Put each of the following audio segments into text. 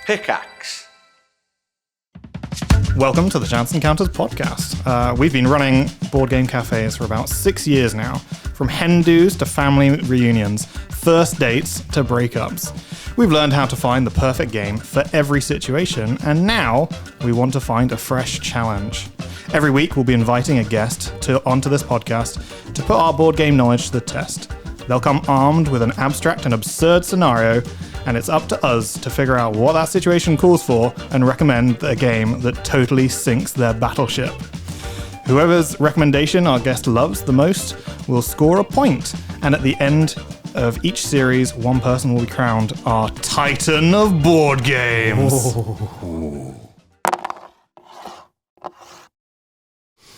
Pickaxe. Welcome to the Chance Encounters podcast. We've been running board game cafes for about 6 years now, from hen-dos to family reunions, first dates to breakups. We've learned how to find the perfect game for every situation, and now we want to find a fresh challenge. Every week we'll be inviting a guest onto this podcast to put our board game knowledge to the test. They'll come armed with an abstract and absurd scenario, and it's up to us to figure out what that situation calls for and recommend a game that totally sinks their battleship. Whoever's recommendation our guest loves the most will score a point, and at the end of each series, one person will be crowned our Titan of Board Games.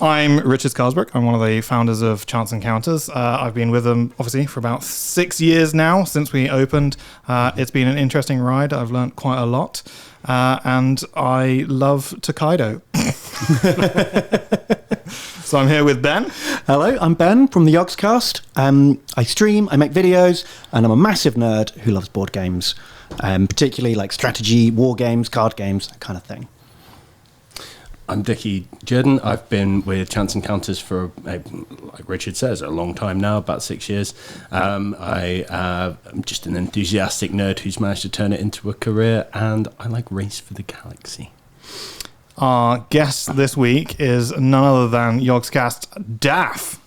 I'm Richard Scarsbrook. I'm one of the founders of Chance Encounters. I've been with them, obviously, for about 6 years now, since we opened. It's been an interesting ride. I've learned quite a lot. And I love Takedo. So I'm here with Ben. Hello, I'm Ben from the Yogscast. I stream, I make videos, and I'm a massive nerd who loves board games, particularly like strategy, war games, card games, that kind of thing. I'm Dickie Jordan. I've been with Chance Encounters for, like Richard says, a long time now, about 6 years. I'm just an enthusiastic nerd who's managed to turn it into a career, and I like Race for the Galaxy. Our guest this week is none other than Yogscast Daff.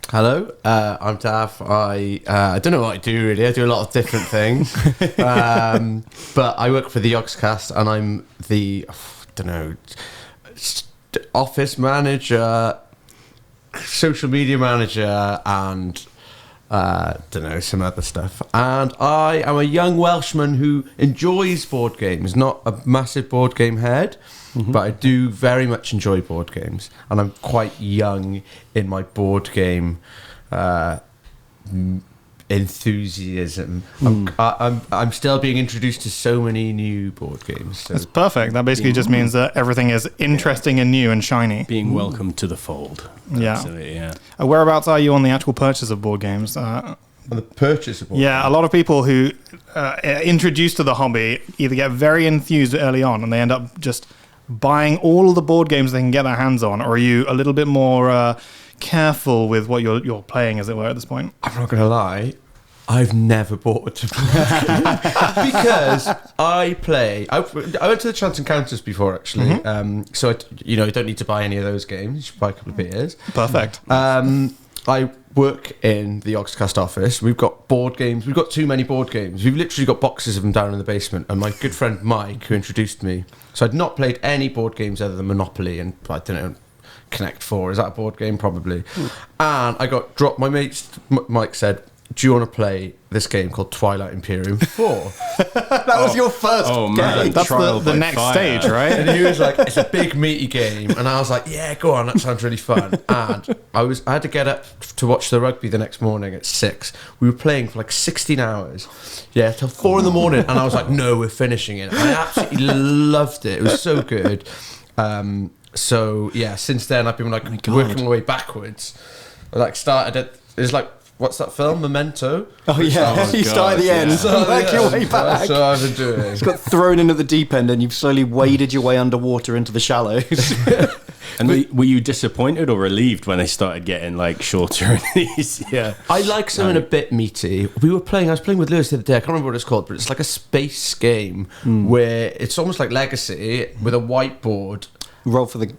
Hello, I'm Daff. I don't know what I do really. I do a lot of different things. But I work for the Yogscast, and I'm the, office manager, social media manager, and some other stuff. And I am a young Welshman who enjoys board games, not a massive board game head, but I do very much enjoy board games. And I'm quite young in my board game enthusiasm. I'm still being introduced to so many new board games. So. That's perfect. That basically just means that everything is interesting and new and shiny. Being welcomed to the fold. Yeah. Absolutely, yeah. Whereabouts are you on the actual purchase of board games? On the purchase of board games? A lot of people who are introduced to the hobby either get very enthused early on and they end up just buying all of the board games they can get their hands on, or are you a little bit more careful with what you're playing, as it were, at this point? I'm not going to lie, I've never bought a board game because I went to the Chance Encounters before, actually. So I don't need to buy any of those games. You should buy a couple of beers. Perfect. I work in the Yogscast office. We've got board games. We've got too many board games. We've literally got boxes of them down in the basement. And my good friend Mike, who introduced me, so I'd not played any board games other than Monopoly and I don't know, Connect 4. Is that a board game? Probably. And I got dropped. My mate Mike said, do you want to play this game called Twilight Imperium 4? That was your first game. Man, that's the next stage, right? And he was like, it's a big meaty game. And I was like, yeah, go on, that sounds really fun. And I had to get up to watch the rugby the next morning at 6. We were playing for like 16 hours. Yeah, till 4 in the morning. And I was like, no, we're finishing it. And I absolutely loved it. It was so good. So yeah, since then I've been working my way backwards. I started at, it's like, what's that film? Memento? Oh yeah, you start at the end, work your way back. That's what I've been doing. It's got thrown in at the deep end and you've slowly waded your way underwater into the shallows. And were you disappointed or relieved when they started getting shorter and easier? I like something a bit meaty. I was playing with Lewis the other day, I can't remember what it's called, but it's like a space game where it's almost like Legacy with a whiteboard. Roll for the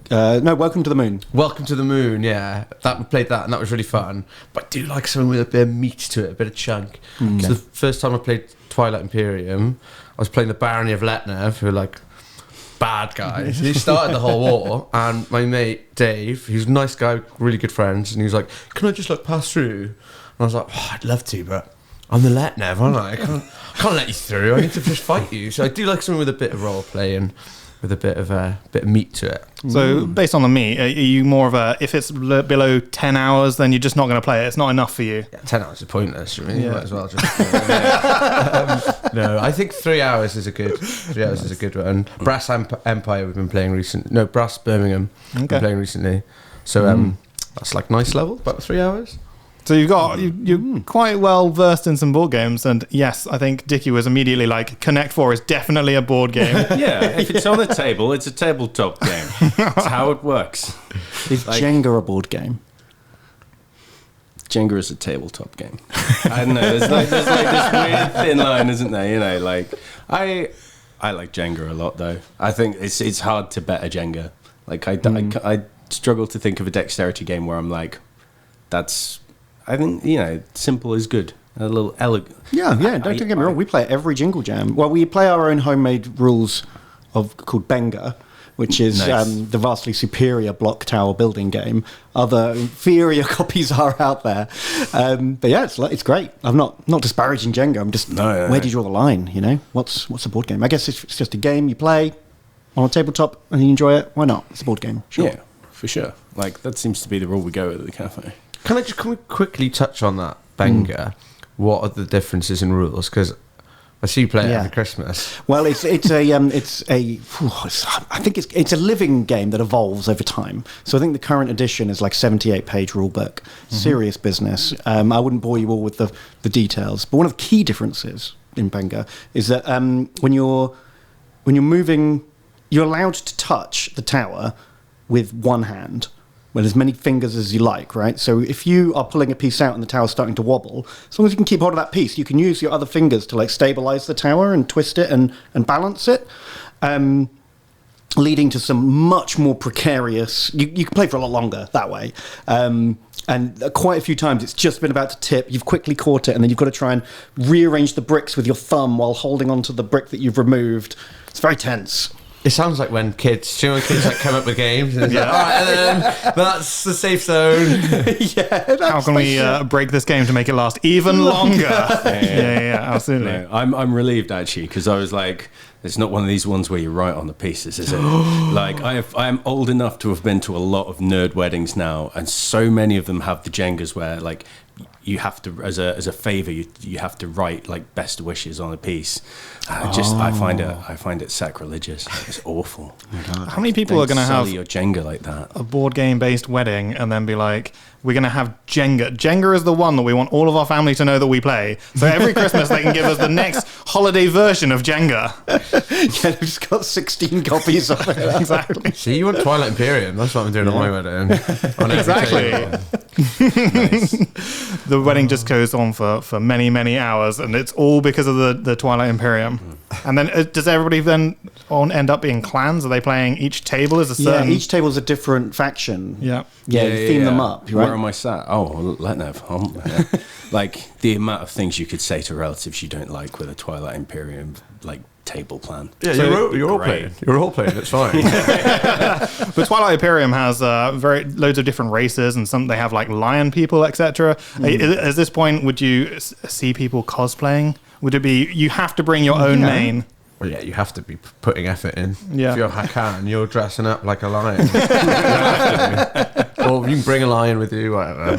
Welcome to the Moon. Welcome to the Moon, yeah. We played that and that was really fun. But I do like something with a bit of meat to it, a bit of chunk. So the first time I played Twilight Imperium, I was playing the Barony of Letnev, who are bad guys. He started the whole war, and my mate Dave, he's a nice guy, really good friends, and he was like, can I just pass through? And I was like, I'd love to, but I'm the Letnev, aren't I? I can't let you through. I need to just fight you. So I do like something with a bit of role play and with a bit of meat to it. So based on the meat, are you more of a, if it's below 10 hours, then you're just not going to play it? It's not enough for you? Yeah, 10 hours is pointless. You might as well just... no, I think 3 hours is a good one. Brass Empire we've been playing recently. No, Brass Birmingham we've been playing recently. So that's nice level, about 3 hours. So you're quite well versed in some board games, and yes, I think Dickie was immediately like, Connect 4 is definitely a board game. Yeah, if it's on a table, it's a tabletop game. That's how it works. Is Jenga a board game? Jenga is a tabletop game. I don't know. There's like this weird thin line, isn't there? You know, like I like Jenga a lot, though. I think it's hard to better Jenga. Like I struggle to think of a dexterity game where I'm like, I think, you know, simple is good. A little elegant. Yeah. Don't get me wrong. We play it every Jingle Jam. Well, we play our own homemade rules called Benga, which is the vastly superior block tower building game. Other inferior copies are out there, but yeah, it's great. I'm not disparaging Jenga. I'm just where do you draw the line? You know, what's a board game? I guess it's just a game you play on a tabletop and you enjoy it. Why not? It's a board game. Sure. Yeah, for sure. Like that seems to be the rule we go with at the cafe. Can we quickly touch on that Benga? What are the differences in rules? Because I see you play it every Christmas. Well, it's a living game that evolves over time. So I think the current edition is like 78-page rule book. Serious business. I wouldn't bore you all with the details, but one of the key differences in Benga is that when you're moving, you're allowed to touch the tower with one hand. Well, as many fingers as you like, right? So if you are pulling a piece out and the tower's starting to wobble, as long as you can keep hold of that piece, you can use your other fingers to like stabilize the tower and twist it and balance it, leading to some much more precarious... You can play for a lot longer that way. And quite a few times it's just been about to tip, you've quickly caught it, and then you've got to try and rearrange the bricks with your thumb while holding onto the brick that you've removed. It's very tense. It sounds like when kids like come up with games and it's like, all right, that's the safe zone. How can we break this game to make it last even longer? Yeah, absolutely. No, I'm relieved actually, because I was like, it's not one of these ones where you write on the pieces, is it? Like I am old enough to have been to a lot of nerd weddings now, and so many of them have the Jengas where like you have to, as a favor, you have to write like best wishes on a piece. I find it sacrilegious. It's awful. How many people are going to have your Jenga like that? A board game based wedding and then be like, we're going to have Jenga. Jenga is the one that we want all of our family to know that we play. So every Christmas they can give us the next holiday version of Jenga. Yeah, they've just got 16 copies of it. Exactly. See, you want Twilight Imperium. That's what I'm doing at my wedding. Exactly. The wedding just goes on for many, many hours, and it's all because of the Twilight Imperium. And then does everybody then end up being clans? Are they playing each table as a certain... Yeah, each table's a different faction. Yeah. Yeah, you theme them up, right? Where am I sat? Oh, Letnev. Like, the amount of things you could say to relatives you don't like with a Twilight Imperium, like, table plan. Yeah, so you're all playing. You're all playing. It's fine. But Twilight Imperium has loads of different races, and some they have like lion people, etc. At this point, would you see people cosplaying? Would it be you have to bring your own main? Well, yeah, you have to be putting effort in. Yeah. If you're Hakan, you're dressing up like a lion. Or you can bring a lion with you, whatever.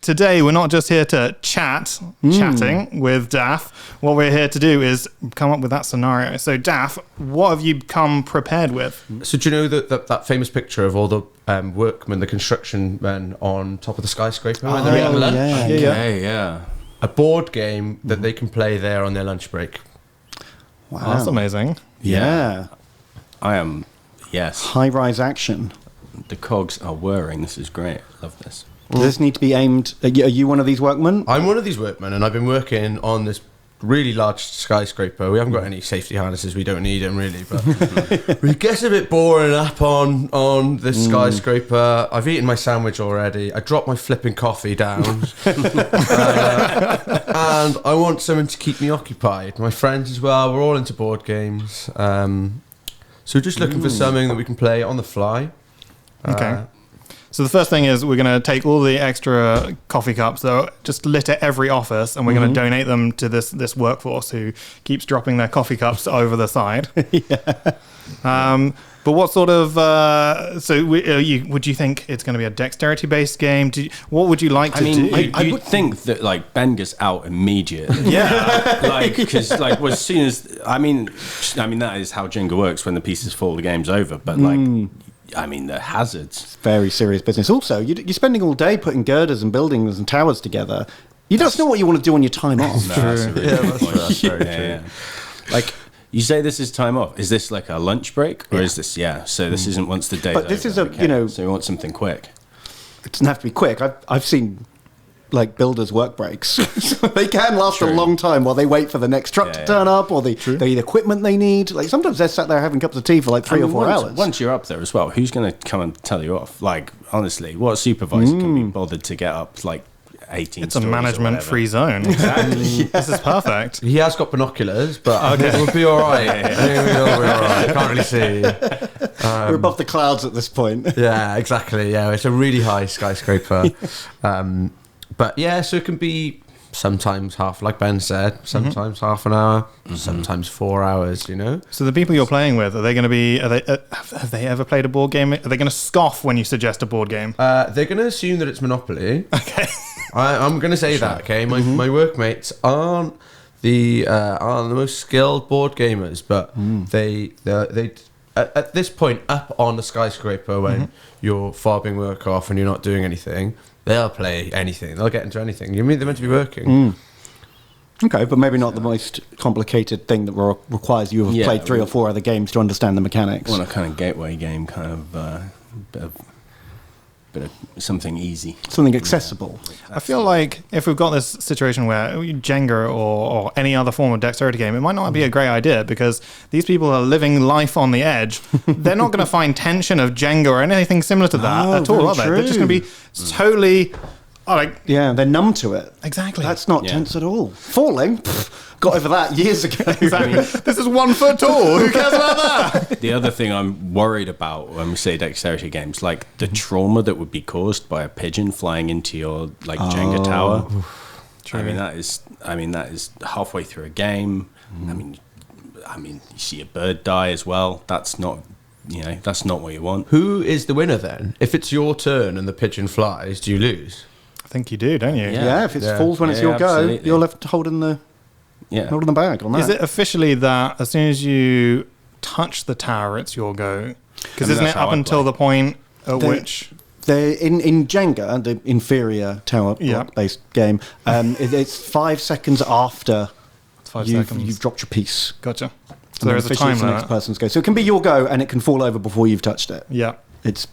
Today, we're not just here to chatting with Daff. What we're here to do is come up with that scenario. So, Daff, what have you come prepared with? So, do you know that famous picture of all the workmen, the construction men on top of the skyscraper when they're eating lunch? Yeah. A board game that they can play there on their lunch break. Wow. Oh, that's amazing. Yeah. I am, yes. High-rise action. The cogs are whirring. This is great. Love this. Does this need to be aimed... Are you one of these workmen? I'm one of these workmen, and I've been working on this really large skyscraper. We haven't got any safety harnesses. We don't need them, really. But it gets a bit boring up on this skyscraper. I've eaten my sandwich already. I dropped my flipping coffee down. And I want something to keep me occupied. My friends as well. We're all into board games. So just looking for something that we can play on the fly. Okay. So the first thing is we're going to take all the extra coffee cups that are just litter every office, and we're going to donate them to this workforce who keeps dropping their coffee cups over the side. But what sort of... would you think it's going to be a dexterity-based game? What would you like to do? I would think that, like, Benga's out immediately. Yeah. Like, because, like, as soon as... I mean, that is how Jenga works. When the pieces fall, the game's over. But, like... I mean, the hazards. Very serious business. Also, you're spending all day putting girders and buildings and towers together. That's not what you want to do on your time off. No, that's a really good point. That's very true. Yeah. Like, you say this is time off. Is this like a lunch break? Or is this, so this isn't once the day. But this is so you want something quick. It doesn't have to be quick. I've seen like builders' work breaks. So they can last a long time while they wait for the next truck to turn up or the equipment they need. Like sometimes they're sat there having cups of tea for like 3 or 4 hours. Once you're up there as well, who's going to come and tell you off? Like, honestly, what supervisor can be bothered to get up like 18 It's a management-free zone. Exactly. This is perfect. He has got binoculars, but we'll be all right. I think we'll be all right. Can't really see. We're above the clouds at this point. Yeah, exactly. Yeah, it's a really high skyscraper. But yeah, so it can be sometimes half, like Ben said, sometimes half an hour, sometimes 4 hours, So the people you're playing with, are they going to be, have they ever played a board game? Are they going to scoff when you suggest a board game? They're going to assume that it's Monopoly. Okay. I'm going to say that, okay? My workmates aren't the most skilled board gamers, but they at this point up on the skyscraper when you're fobbing work off and you're not doing anything, they'll play anything. They'll get into anything. You mean they're meant to be working? Okay, but maybe not the most complicated thing that requires you to have played 3 or 4 other games to understand the mechanics. Want a kind of gateway game, kind of bit of something easy. Something accessible. I feel like if we've got this situation where Jenga or any other form of dexterity game, it might not be a great idea because these people are living life on the edge. They're not going to find tension of Jenga or anything similar to that at all, are they? They're just going to be totally... yeah, they're numb to it. Exactly. That's not tense at all. Falling? Got over that years ago. Exactly. This is 1 foot tall. Who cares about that? The other thing I'm worried about when we say dexterity games, like the trauma that would be caused by a pigeon flying into your Jenga tower. True. I mean that is halfway through a game. I mean you see a bird die as well. That's not that's not what you want. Who is the winner then? If it's your turn and the pigeon flies, do you lose? I think you do, don't you? Yeah, if it falls when it's your go, you're left holding the bag on that. Is it officially that as soon as you touch the tower, it's your go? Because isn't it up until the point at which... In Jenga, the inferior tower-based game, it's 5 seconds after you've dropped your piece. Gotcha. So there is a time limit. The next person's go. So it can be your go, and it can fall over before you've touched it. Yeah. It's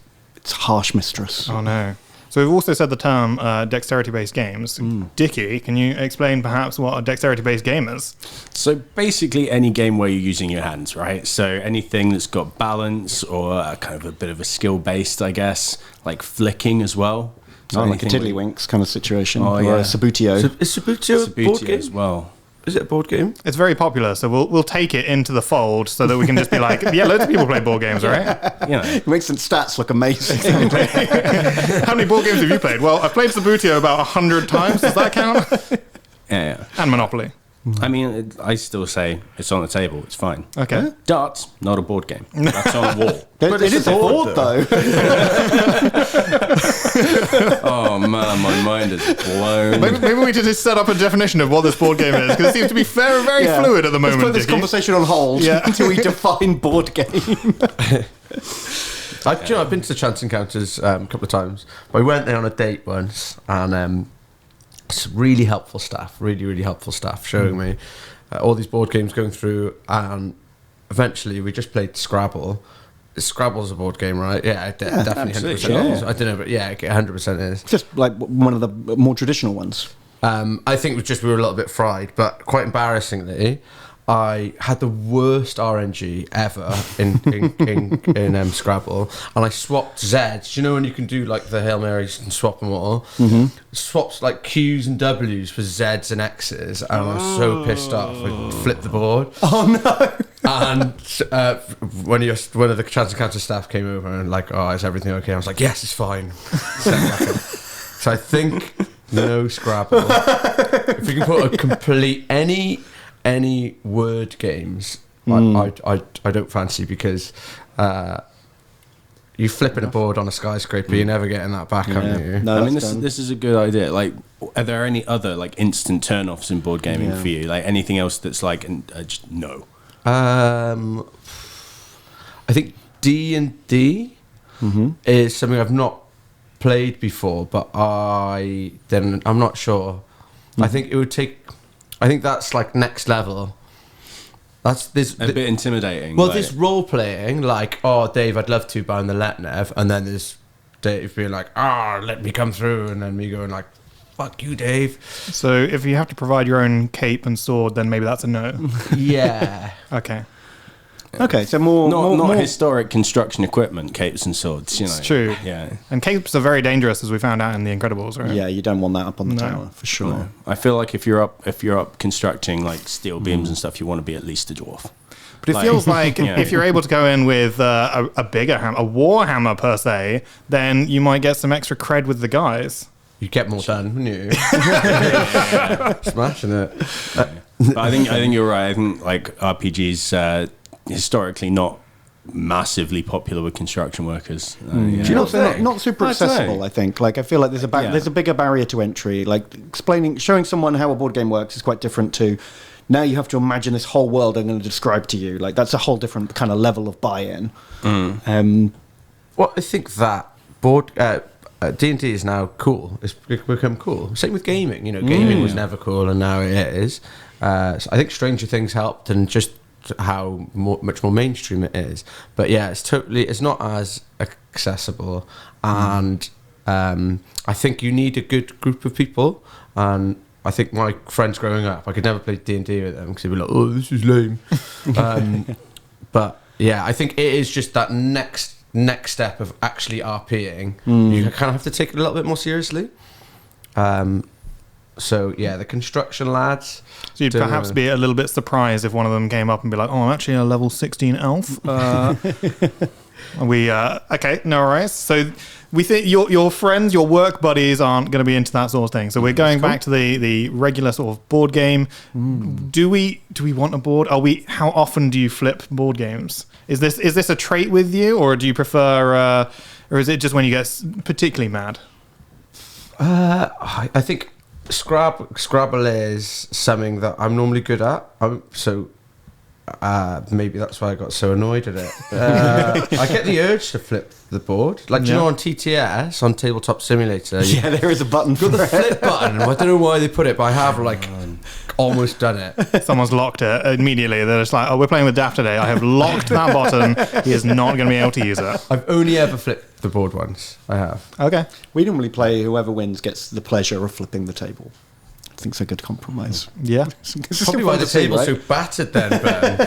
harsh mistress. Oh, no. So we've also said the term dexterity-based games. Dickie, can you explain perhaps what a dexterity-based game is? So basically any game where you're using your hands, right? So anything that's got balance or kind of a bit of a skill-based, I guess, like flicking as well. So like a Tiddlywinks kind of situation. Or a Sabutio. Is Sabutio a board game as well? Is it a board game? It's very popular, so we'll take it into the fold so that we can just be like, loads of people play board games, right? It makes the stats look amazing. How many board games have you played? Well, I've played Sabutio about 100 times. Does that count? Yeah. And Monopoly. I mean, I still say it's on the table. It's fine. Okay. Darts, not a board game. That's on a wall. But it is a board, though. Oh, man, my mind is blown. Maybe we should just set up a definition of what this board game is, because it seems to be very, very fluid at the moment. Let's put this conversation on hold until we define board game. I've been to the Chance Encounters a couple of times. I went there on a date once, and some really helpful staff showing me all these board games going through, and eventually we just played Scrabble. Scrabble's a board game, right? Yeah, definitely 100% is. I don't know, but 100% is. Just like one of the more traditional ones. I think it was just we were a little bit fried, but quite embarrassingly, I had the worst RNG ever in Scrabble, and I swapped Zs. You know when you can do like the Hail Marys and swap them all? Swapped like Qs and Ws for Zs and Xs, and I was so pissed off. I flipped the board. Oh no! And one of the Chance Encounter staff came over and like, oh, is everything okay? I was like, yes, it's fine. So I think no Scrabble. If you can put a complete any word games, I don't fancy, because you flipping a board on a skyscraper, you're never getting that back, are you? No, I mean, this is a good idea. Like, are there any other like instant turn-offs in board gaming for you? Like anything else that's like just no? I think D&D. is something I've not played before, but I'm not sure. I think it would take. I think that's like next level. That's this a bit intimidating. Well, this role playing, like, oh, Dave, I'd love to bound the Letnev, and then there's Dave being like, let me come through, and then me going like, fuck you, Dave. So if you have to provide your own cape and sword, then maybe that's a no. Yeah. Okay. Okay, so more historic construction equipment, capes and swords. You know, It's true. Yeah, And capes are very dangerous, as we found out in The Incredibles, right? Yeah, you don't want that up on the No. tower for sure. No. I feel like if you're up constructing like steel beams and stuff, you want to be at least a dwarf. But it feels like Yeah. if you're able to go in with a bigger hammer, a war hammer per se, then you might get some extra cred with the guys. You'd get more done, wouldn't you? Smashing it. But I think you're right. I think like RPGs historically not massively popular with construction workers. Do you know, think? not super I don't know. accessible. I think. Like, I feel like there's a bigger barrier to entry. Like, showing someone how a board game works is quite different to. Now you have to imagine this whole world I'm going to describe to you. Like, that's a whole different kind of level of buy-in. Well, I think that board D&D is now cool. It's become cool. Same with gaming. You know, gaming was never cool, and now it is. So I think Stranger Things helped, and just how much more mainstream it is. But yeah, it's not as accessible, and I think you need a good group of people. And I think my friends growing up, I could never play D&D with them because they'd be like, "Oh, this is lame." But yeah, I think it is just that next step of actually RPing. You kind of have to take it a little bit more seriously. So yeah, the construction lads. So you'd perhaps be a little bit surprised if one of them came up and be like, "Oh, I'm actually a level 16 elf." Okay, no worries. So we think your friends, your work buddies aren't going to be into that sort of thing. So we're going back to the regular sort of board game. Do we want a board? How often do you flip board games? Is this a trait with you, or do you prefer, or is it just when you get particularly mad? I think Scrabble is something that I'm normally good at. Maybe that's why I got so annoyed at it. I get the urge to flip the board. Like, you know, on TTS, on Tabletop Simulator. Yeah, there is a button for the flip button. I don't know why they put it, but I have, like, almost done it. Someone's locked it immediately. They're just like, "Oh, we're playing with Daft today. I have locked that button. He is not going to be able to use it." I've only ever flipped the board once. I have. Okay. We normally play whoever wins gets the pleasure of flipping the table. I think it's a good compromise. Yeah. It's Probably why the table's so battered then, Ben.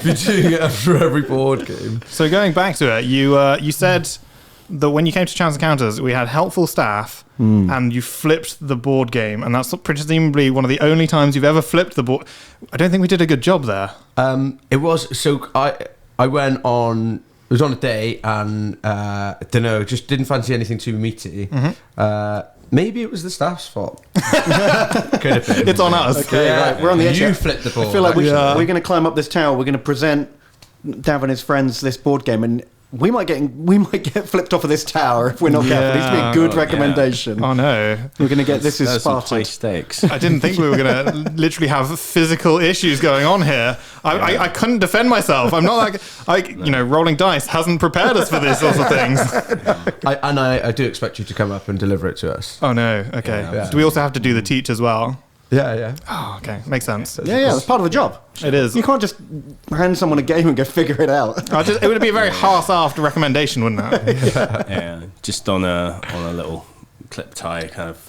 You're doing it after every board game. So going back to it, you said that when you came to Chance Encounters, we had helpful staff, and you flipped the board game, and that's presumably one of the only times you've ever flipped the board. I don't think we did a good job there. It was so I went on. It was on a day, and I don't know, just didn't fancy anything too meaty. Maybe it was the staff's fault. Could have been. It's on us. Okay, right, we're on the edge. You flipped the board. I feel like we're going to climb up this tower. We're going to present Dav and his friends this board game, and we might get flipped off of this tower if we're not careful. This would be a good recommendation. Oh no, we're going to get this is some high Spartan. stakes. I didn't think we were going to literally have physical issues going on here. I couldn't defend myself. I'm not like rolling dice hasn't prepared us for this sorts of things. I do expect you to come up and deliver it to us. Oh no, okay. Yeah. Do we also have to do the teach as well? Yeah. Oh, okay, makes sense. Yeah, that's part of the job. It is. You can't just hand someone a game and go figure it out. It would be a very half-assed recommendation, wouldn't it? Yeah, just on a little clip tie kind of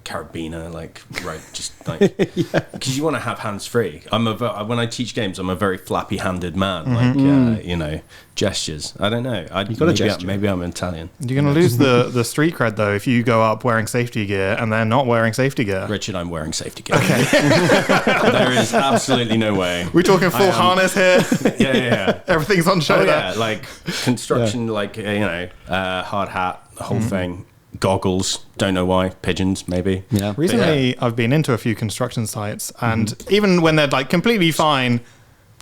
carabiner, like, right, just like, because you want to have hands free. When I teach games, I'm a very flappy handed man, like gestures. I don't know. Maybe I'm Italian. You're going to lose the street cred though if you go up wearing safety gear and they're not wearing safety gear. Richard, I'm wearing safety gear. Okay. There is absolutely no way. We're talking full harness here. Yeah. Everything's on show. Yeah, like construction, like hard hat, the whole thing. Goggles, don't know why, pigeons maybe. Yeah. Recently, I've been into a few construction sites, and even when they're like completely fine,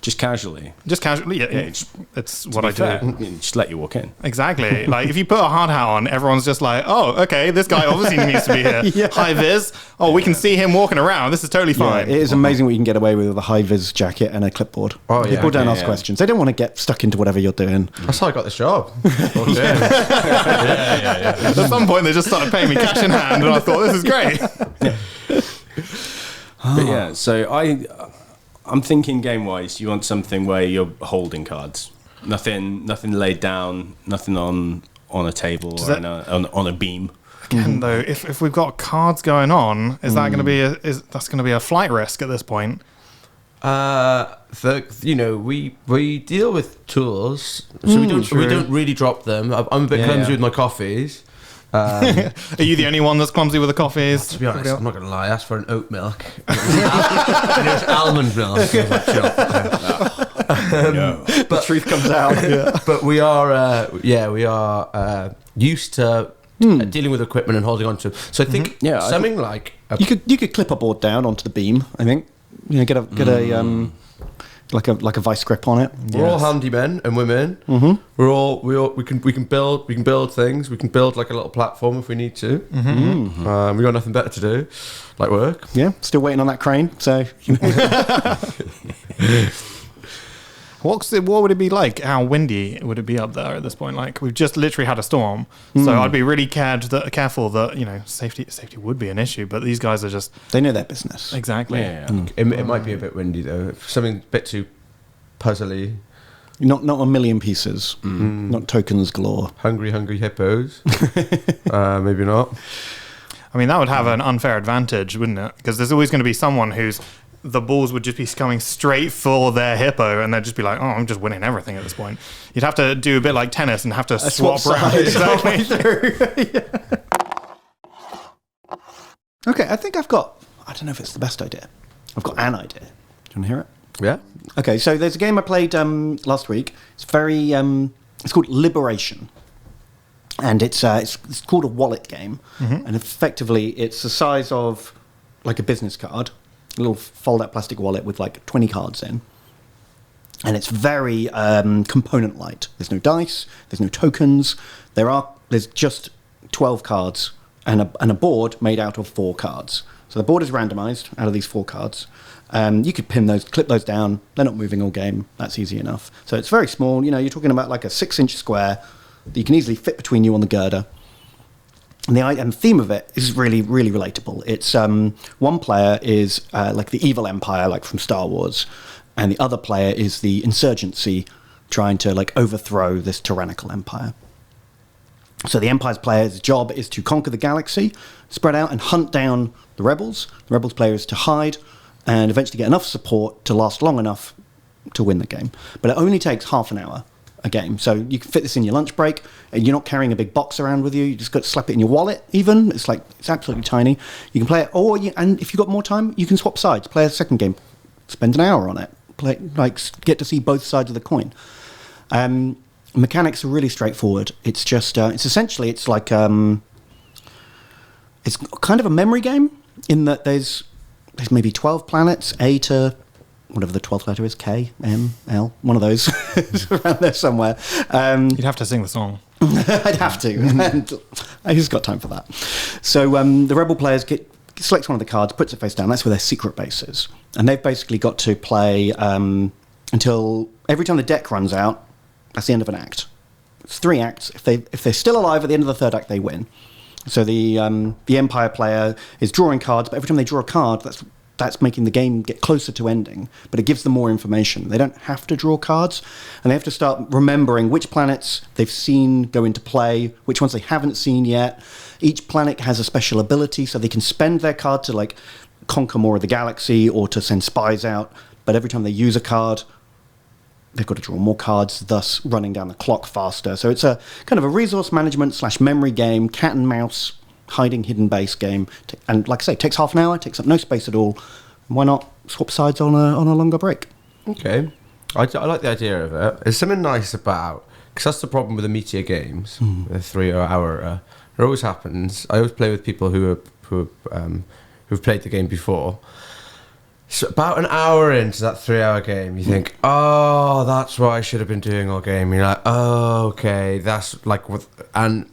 Just casually. Just casually, yeah, it's what I do. Just let you walk in. Exactly. Like, if you put a hard hat on, everyone's just like, oh, okay, this guy obviously needs to be here. Yeah. High vis. Oh, we can see him walking around. This is totally fine. Yeah, it is amazing what you can get away with a high-vis jacket and a clipboard. Oh, yeah. People don't ask questions. They don't want to get stuck into whatever you're doing. That's how I got this job. At some point, they just started paying me cash in hand, and I thought, this is great. But yeah, so I'm thinking game-wise, you want something where you're holding cards. Nothing laid down, nothing on a table or on a beam. Again, though, if we've got cards going on, is that going to be that's going to be a flight risk at this point? We deal with tools, so we don't really drop them. I'm a bit clumsy with my coffees. Are you the only one that's clumsy with the coffees? To be honest, I'm not going to lie. I asked for an oat milk. And it was almond milk. I was like, No. But the truth comes out. But we are used to dealing with equipment and holding on to. So I think something like you could clip a board down onto the beam. I think get a like a vice grip on it. We're all handymen and women. Mm-hmm. We can build things. We can build like a little platform if we need to. Mm-hmm. We got nothing better to do, like work. Yeah, still waiting on that crane. So, what would it be like? How windy would it be up there at this point? Like, we've just literally had a storm, so I'd be really careful that safety would be an issue. But these guys are they know their business. Exactly. Yeah. It might be a bit windy though. If something a bit too puzzly. Not a million pieces. Not tokens galore. Hungry hippos. Maybe not. I mean, that would have an unfair advantage, wouldn't it? Because there's always going to be someone the balls would just be coming straight for their hippo, and they'd just be like, "Oh, I'm just winning everything at this point." You'd have to do a bit like tennis and have to swap around. Exactly. Okay, I think I don't know if it's the best idea. I've got an idea. Do you want to hear it? Yeah. Okay, so there's a game I played last week. It's very it's called Liberation, and it's called a wallet game, and effectively it's the size of like a business card. A little fold-out plastic wallet with like 20 cards in. And it's very component light. There's no dice, there's no tokens. There's just 12 cards and a board made out of 4 cards. So the board is randomized out of these 4 cards. You could clip those down. They're not moving all game. That's easy enough. So it's very small. You're talking about like a 6-inch square that you can easily fit between you on the girder. And the theme of it is really, really relatable. It's one player is like the evil empire, like from Star Wars, and the other player is the insurgency, trying to like overthrow this tyrannical empire. So the Empire's player's job is to conquer the galaxy, spread out and hunt down the rebels. The rebels' player is to hide and eventually get enough support to last long enough to win the game. But it only takes half an hour a game. So you can fit this in your lunch break, and you're not carrying a big box around with you. You just got to slap it in your wallet even. It's absolutely tiny. You can play it, and if you've got more time, you can swap sides, play a second game, spend an hour on it, get to see both sides of the coin. Mechanics are really straightforward. It's just, it's like, it's kind of a memory game in that there's maybe 12 planets, A to whatever the 12th letter is, K, M, L, one of those. It's around there somewhere. You'd have to sing the song. I'd have to. And who's got time for that? So the rebel players selects one of the cards, puts it face down. That's where their secret base is. And they've basically got to play until every time the deck runs out, that's the end of an act. It's 3 acts. If they're still alive at the end of the 3rd act, they win. So the Empire player is drawing cards, but every time they draw a card, that's making the game get closer to ending, but it gives them more information. They don't have to draw cards, and they have to start remembering which planets they've seen go into play, which ones they haven't seen yet. Each planet has a special ability, so they can spend their card to like conquer more of the galaxy or to send spies out, but every time they use a card, they've got to draw more cards, thus running down the clock faster. So it's a kind of a resource management / memory game, cat and mouse, hiding hidden base game, and like I say, it takes half an hour, takes up no space at all. Why not swap sides on a longer break? Okay, I like the idea of it. There's something nice about, because that's the problem with the meatier games, the 3 hour. It always happens. I always play with people who've played the game before. So about an hour into that 3-hour game, you think, oh, that's what I should have been doing all game. You're like, oh, okay, that's like, and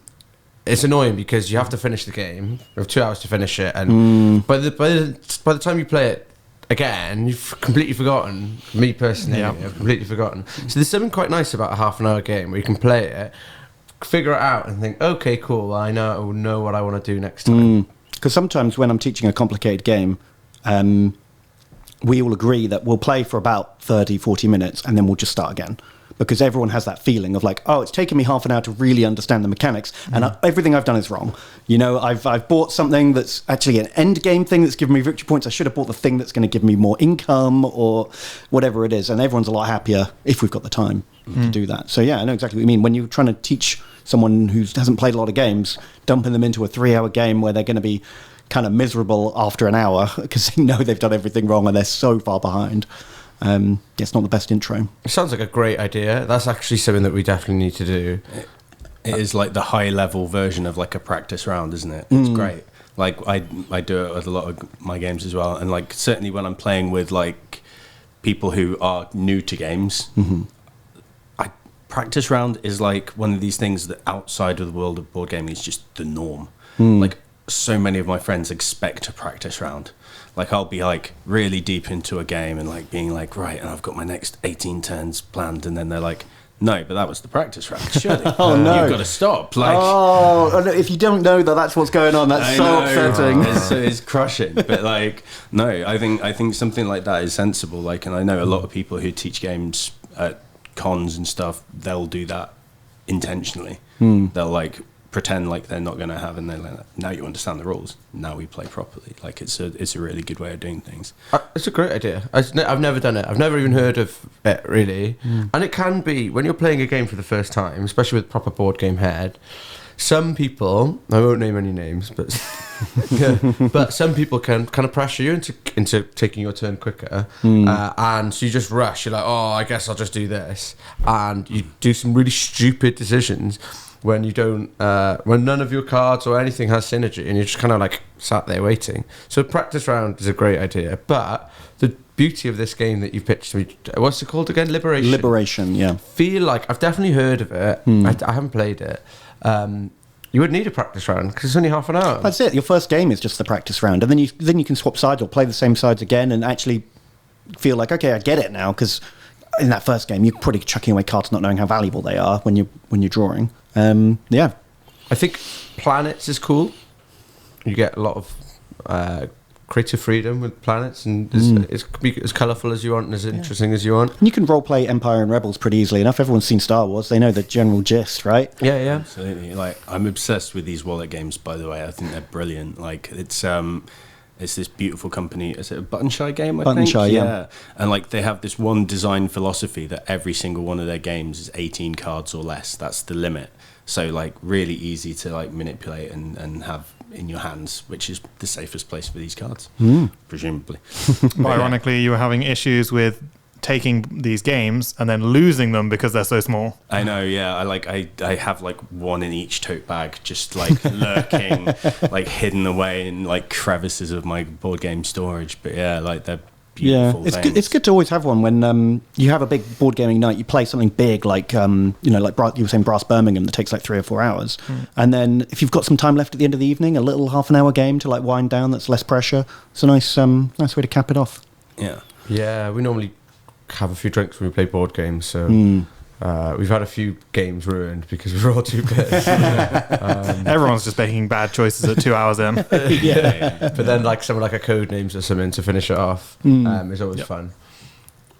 it's annoying because you have to finish the game. You have 2 hours to finish it, and by the time you play it again, you've completely forgotten. Me personally, I've completely forgotten. So there's something quite nice about a half an hour game where you can play it, figure it out, and think, okay, cool, I know what I want to do next time. Because sometimes when I'm teaching a complicated game, we all agree that we'll play for about 30, 40 minutes and then we'll just start again. Because everyone has that feeling of like, oh, it's taken me half an hour to really understand the mechanics and everything I've done is wrong. You know, I've bought something that's actually an end game thing that's giving me victory points. I should have bought the thing that's going to give me more income or whatever it is. And everyone's a lot happier if we've got the time to do that. So yeah, I know exactly what you mean. When you're trying to teach someone who hasn't played a lot of games, dumping them into a 3-hour game where they're going to be kind of miserable after an hour because they know they've done everything wrong and they're so far behind. It's not the best intro. It sounds like a great idea. That's actually something that we definitely need to do. It is like the high level version of like a practice round, isn't it? It's great. Like I do it with a lot of my games as well, and like certainly when I'm playing with like people who are new to games, practice round is like one of these things that outside of the world of board gaming is just the norm. Like so many of my friends expect a practice round. Like I'll be like really deep into a game and like being like, right, and I've got my next 18 turns planned, and then they're like, no, but that was the practice round. Surely, no, you've got to stop. Like, if you don't know that's what's going on, that's upsetting. It's crushing. But like, no, I think something like that is sensible. Like, and I know a lot of people who teach games at cons and stuff. They'll do that intentionally. They'll like pretend like they're not going to have, and they're like, now you understand the rules, now we play properly. Like it's a really good way of doing things. It's a great idea. I've never done it. I've never even heard of it really. And it can be, when you're playing a game for the first time, especially with proper board game head, some people, I won't name any names, but but some people can kind of pressure you into taking your turn quicker, and so you just rush. You're like, oh, I guess I'll just do this, and you do some really stupid decisions when you don't, when none of your cards or anything has synergy, and you're just kind of like sat there waiting. So practice round is a great idea, but the beauty of this game that you've pitched to me, what's it called again? Liberation, yeah. Feel like I've definitely heard of it. I haven't played it. You would need a practice round because it's only half an hour. That's it. Your first game is just the practice round, and then you can swap sides or play the same sides again and actually feel like, okay, I get it now. Because in that first game, you're probably chucking away cards, not knowing how valuable they are when you're drawing. Yeah, I think planets is cool. You get a lot of creative freedom with planets, and it can be as colourful as you want and as interesting as you want. And you can roleplay Empire and Rebels pretty easily enough. Everyone's seen Star Wars; they know the general gist, right? Yeah, absolutely. Like I'm obsessed with these wallet games. By the way, I think they're brilliant. Like it's this beautiful company. Is it a Button Shy game? I think? Yeah. And like they have this one design philosophy that every single one of their games is 18 cards or less. That's the limit. So like really easy to like manipulate and have in your hands, which is the safest place for these cards, presumably. Ironically, you were having issues with taking these games and then losing them because they're so small. I know, yeah. I have like one in each tote bag, just like lurking, like hidden away in like crevices of my board game storage. But yeah, like they're beautiful. Yeah, it's good to always have one when you have a big board gaming night. You play something big like like you were saying, Brass Birmingham, that takes like 3 or 4 hours, and then if you've got some time left at the end of the evening, a little half-an-hour game to like wind down. That's less pressure. It's a nice way to cap it off. Yeah. We normally have a few drinks when we play board games, so we've had a few games ruined because we were all too pissed. Everyone's just making bad choices at 2 hours in. But then like something like a Codenames or something to finish it off is always fun.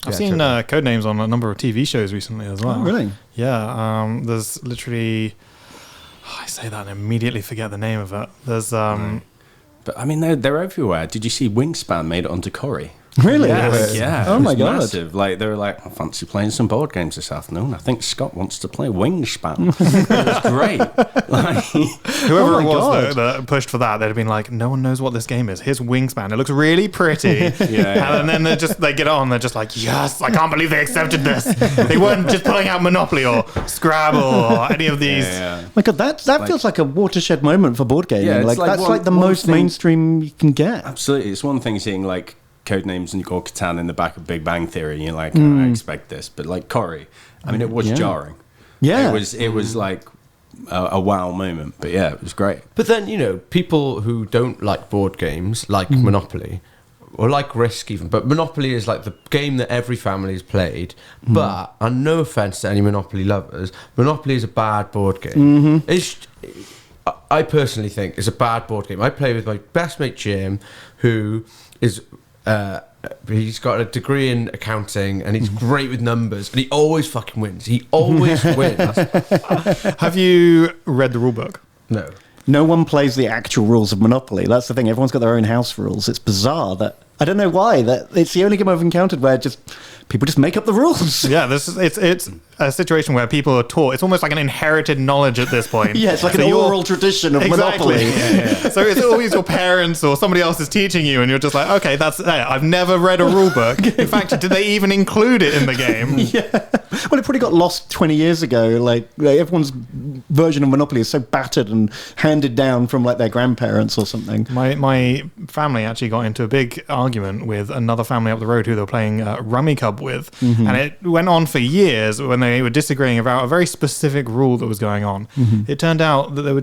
I've seen Codenames on a number of TV shows recently as well. Oh, really? Yeah. There's literally, I say that and immediately forget the name of it. There's but I mean they're everywhere. Did you see Wingspan made it onto Corrie? Really? Yes. Yeah. Oh my God. Massive. Like they were like, I fancy playing some board games this afternoon. I think Scott wants to play Wingspan. It was great. Like, whoever it was that pushed for that, they'd have been like, no one knows what this game is. Here's Wingspan. It looks really pretty. And then they get on. They're just like, yes, I can't believe they accepted this. They weren't just pulling out Monopoly or Scrabble or any of these. My God, that feels like a watershed moment for board gaming. Yeah, that's like the most mainstream you can get. Absolutely. It's one thing seeing like Codenames and or Catan in the back of Big Bang Theory, and you're like, oh, I expect this. But like Corrie, I mean, it was jarring. Yeah. It was like a wow moment. But yeah, it was great. But then, you know, people who don't like board games, like Monopoly, or like Risk even, but Monopoly is like the game that every family has played. But, and no offence to any Monopoly lovers, Monopoly is a bad board game. I personally think it's a bad board game. I play with my best mate Jim, who is... he's got a degree in accounting and he's great with numbers and he always fucking wins. He always wins. Have you read the rule book? No. No one plays the actual rules of Monopoly. That's the thing. Everyone's got their own house rules. It's bizarre that I don't know why that it's the only game I've encountered where people just make up the rules. Yeah, it's a situation where people are taught. It's almost like an inherited knowledge at this point. Yeah, it's like an oral tradition of Monopoly. Yeah. So it's always your parents or somebody else is teaching you, and you're just like, okay, I've never read a rule book. In fact, did they even include it in the game? Yeah. Well, it probably got lost 20 years ago. Like everyone's version of Monopoly is so battered and handed down from like their grandparents or something. My family actually got into a big argument with another family up the road who they were playing Rummy Cub with, and it went on for years when they were disagreeing about a very specific rule that was going on. It turned out that they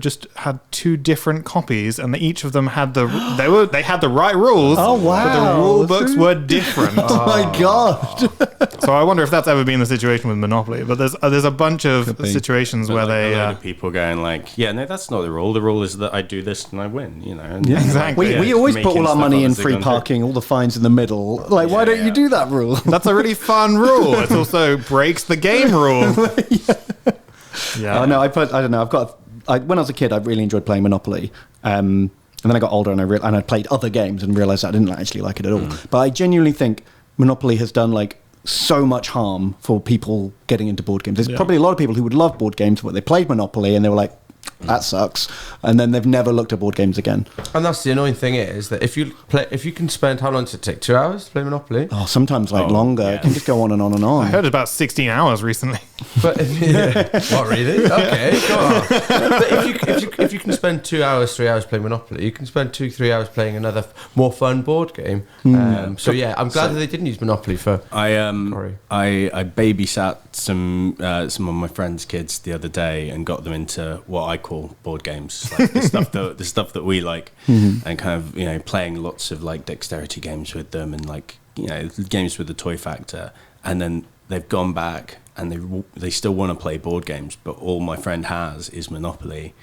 had two different copies, and each of them had they had the right rules. Oh wow! But the rule books were different. Oh my god! So I wonder if that's ever been the situation with Monopoly. But there's a bunch of situations where a load of people going like, yeah, no, that's not the rule. The rule is that I do this and I win. You know. And yeah, exactly. We always put all our money in free parking, all the fines in the middle. Like, why don't you do that rule? That's a really fun rule. It also breaks the game rule. Yeah. Oh, no, I don't know. When I was a kid, I really enjoyed playing Monopoly. And then I got older and I played other games and realized I didn't actually like it at all. But I genuinely think Monopoly has done like so much harm for people getting into board games. There's probably a lot of people who would love board games, but they played Monopoly and they were like, that sucks, and then they've never looked at board games again. And that's the annoying thing is that if you can spend, how long does it take? 2 hours to play Monopoly? Oh, sometimes longer. Yeah. It can just go on and on and on. I heard it's about 16 hours recently. But what, really? Okay, go on. But if you can spend 2 hours, 3 hours playing Monopoly, you can spend 2-3 hours playing another more fun board game. So yeah, I'm glad that they didn't use Monopoly for. I babysat some of my friends' kids the other day and got them into what I call board games, like the stuff that we like, and kind of playing lots of like dexterity games with them and like games with the toy factor, and then they've gone back and they still want to play board games, but all my friend has is Monopoly,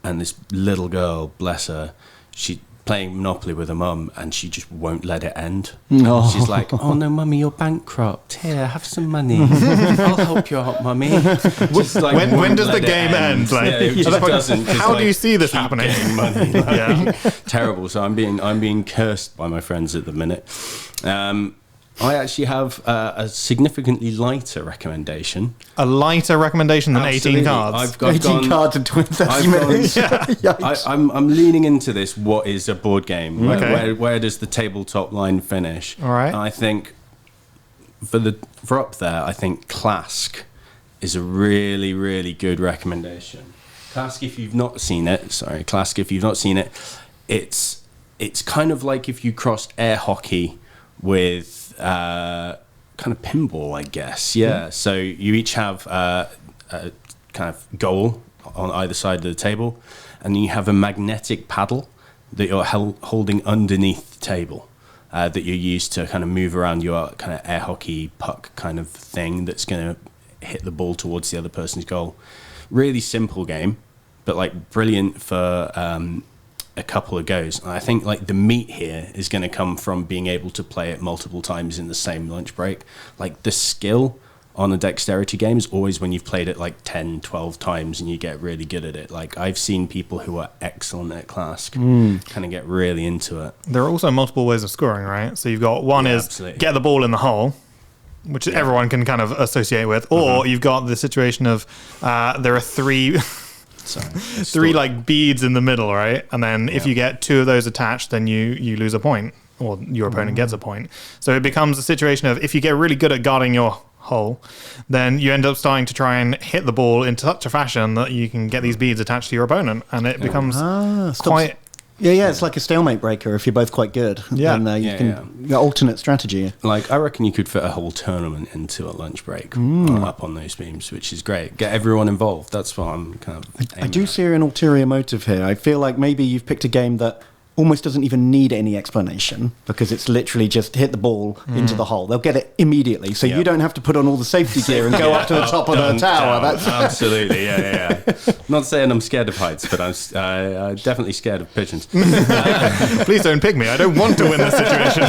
and this little girl, bless her, she playing Monopoly with her mum and she just won't let it end. She's like, oh no mummy, you're bankrupt, here, have some money. I'll help you out, mummy. Like, when does the game end? Like, it just doesn't. How do you see this happening? Money, terrible. So I'm being cursed by my friends at the minute. I actually have a significantly lighter recommendation. A lighter recommendation than Absolutely. 18 cards? I've got 18 cards in 30 minutes. I'm leaning into this, what is a board game? Okay. Where does the tabletop line finish? All right. And I think for up there, I think Clask is a really, really good recommendation. Clask, if you've not seen it, it's kind of like if you crossed air hockey with kind of pinball, I guess. Yeah. So you each have a kind of goal on either side of the table, and you have a magnetic paddle that you're holding underneath the table that you use to kind of move around your kind of air hockey puck kind of thing that's going to hit the ball towards the other person's goal. Really simple game, but like brilliant for a couple of goes. And I think like the meat here is going to come from being able to play it multiple times in the same lunch break. Like the skill on a dexterity game is always when you've played it like 10, 12 times and you get really good at it. Like I've seen people who are excellent at Clask kind of get really into it. There are also multiple ways of scoring, right? So you've got one is absolutely. Get the ball in the hole, which everyone can kind of associate with, or you've got the situation of there are three like beads in the middle, right? And then if you get two of those attached, then you lose a point, or your opponent gets a point. So it becomes a situation of if you get really good at guarding your hole, then you end up starting to try and hit the ball in such a fashion that you can get these beads attached to your opponent, and it becomes quite Yeah, it's like a stalemate breaker if you're both quite good. Yeah. And you can alternate strategy. Like, I reckon you could fit a whole tournament into a lunch break up on those beams, which is great. Get everyone involved. That's what I'm kind of I do see an ulterior motive here. I feel like maybe you've picked a game that almost doesn't even need any explanation because it's literally just hit the ball into the hole. They'll get it immediately, so you don't have to put on all the safety gear and go up to the top of the tower. That's absolutely, yeah. Not saying I'm scared of heights, but I'm definitely scared of pigeons. Please don't pick me. I don't want to win this situation.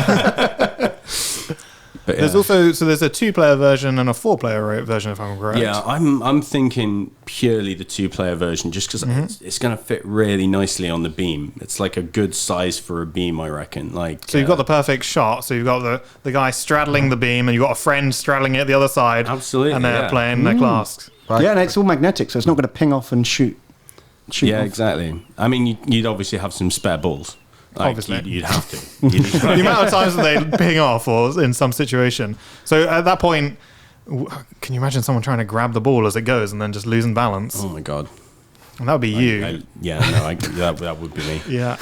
But there's also there's a 2-player version and a 4-player version, if I'm correct. Yeah, I'm thinking purely the 2-player version, just because it's going to fit really nicely on the beam. It's like a good size for a beam, I reckon. Like, so you've got the perfect shot. So you've got the guy straddling the beam, and you've got a friend straddling it at the other side. Absolutely, and they're playing their clasks. Yeah, and it's all magnetic, so it's not going to ping off and shoot. Yeah, off. Exactly. I mean, you'd obviously have some spare balls. Like, Obviously. you'd have to. The amount of times that they ping off or in some situation. So at that point, can you imagine someone trying to grab the ball as it goes and then just losing balance? Oh my god. And that would be you. That would be me. Yeah.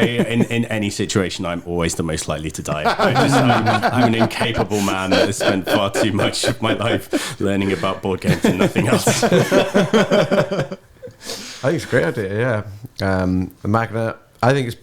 In any situation, I'm always the most likely to die. I'm an incapable man that has spent far too much of my life learning about board games and nothing else. I think it's a great idea, yeah. The magnet, I think it's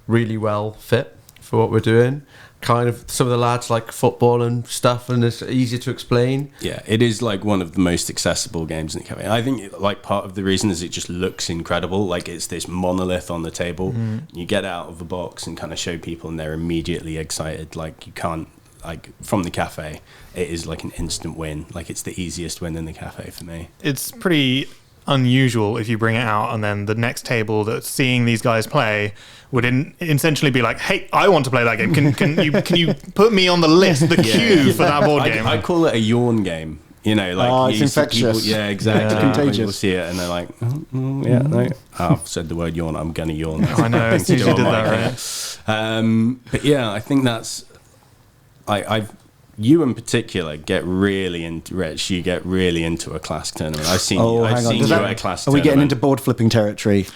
really well fit for what we're doing. Kind of some of the lads like football and stuff, and it's easier to explain. Yeah, it is like one of the most accessible games in the cafe. I think like part of the reason is it just looks incredible. Like it's this monolith on the table. You get out of the box and kind of show people, and they're immediately excited. Like you can't like from the cafe. It is like an instant win. Like it's the easiest win in the cafe for me. It's pretty unusual if you bring it out and then the next table that's seeing these guys play would essentially be like, hey, I want to play that game. Can you put me on the list, the queue for that board game? I call it a yawn game. You know, like it's infectious. People, yeah, exactly. Yeah. Contagious. People see it and they're like, no. I've said the word yawn. I'm gonna yawn. I know. As soon as you did that, right? But yeah, I think that's. You in particular get really into Rich. You get really into a classic tournament. I've seen you at a classic. Are we getting into board flipping territory?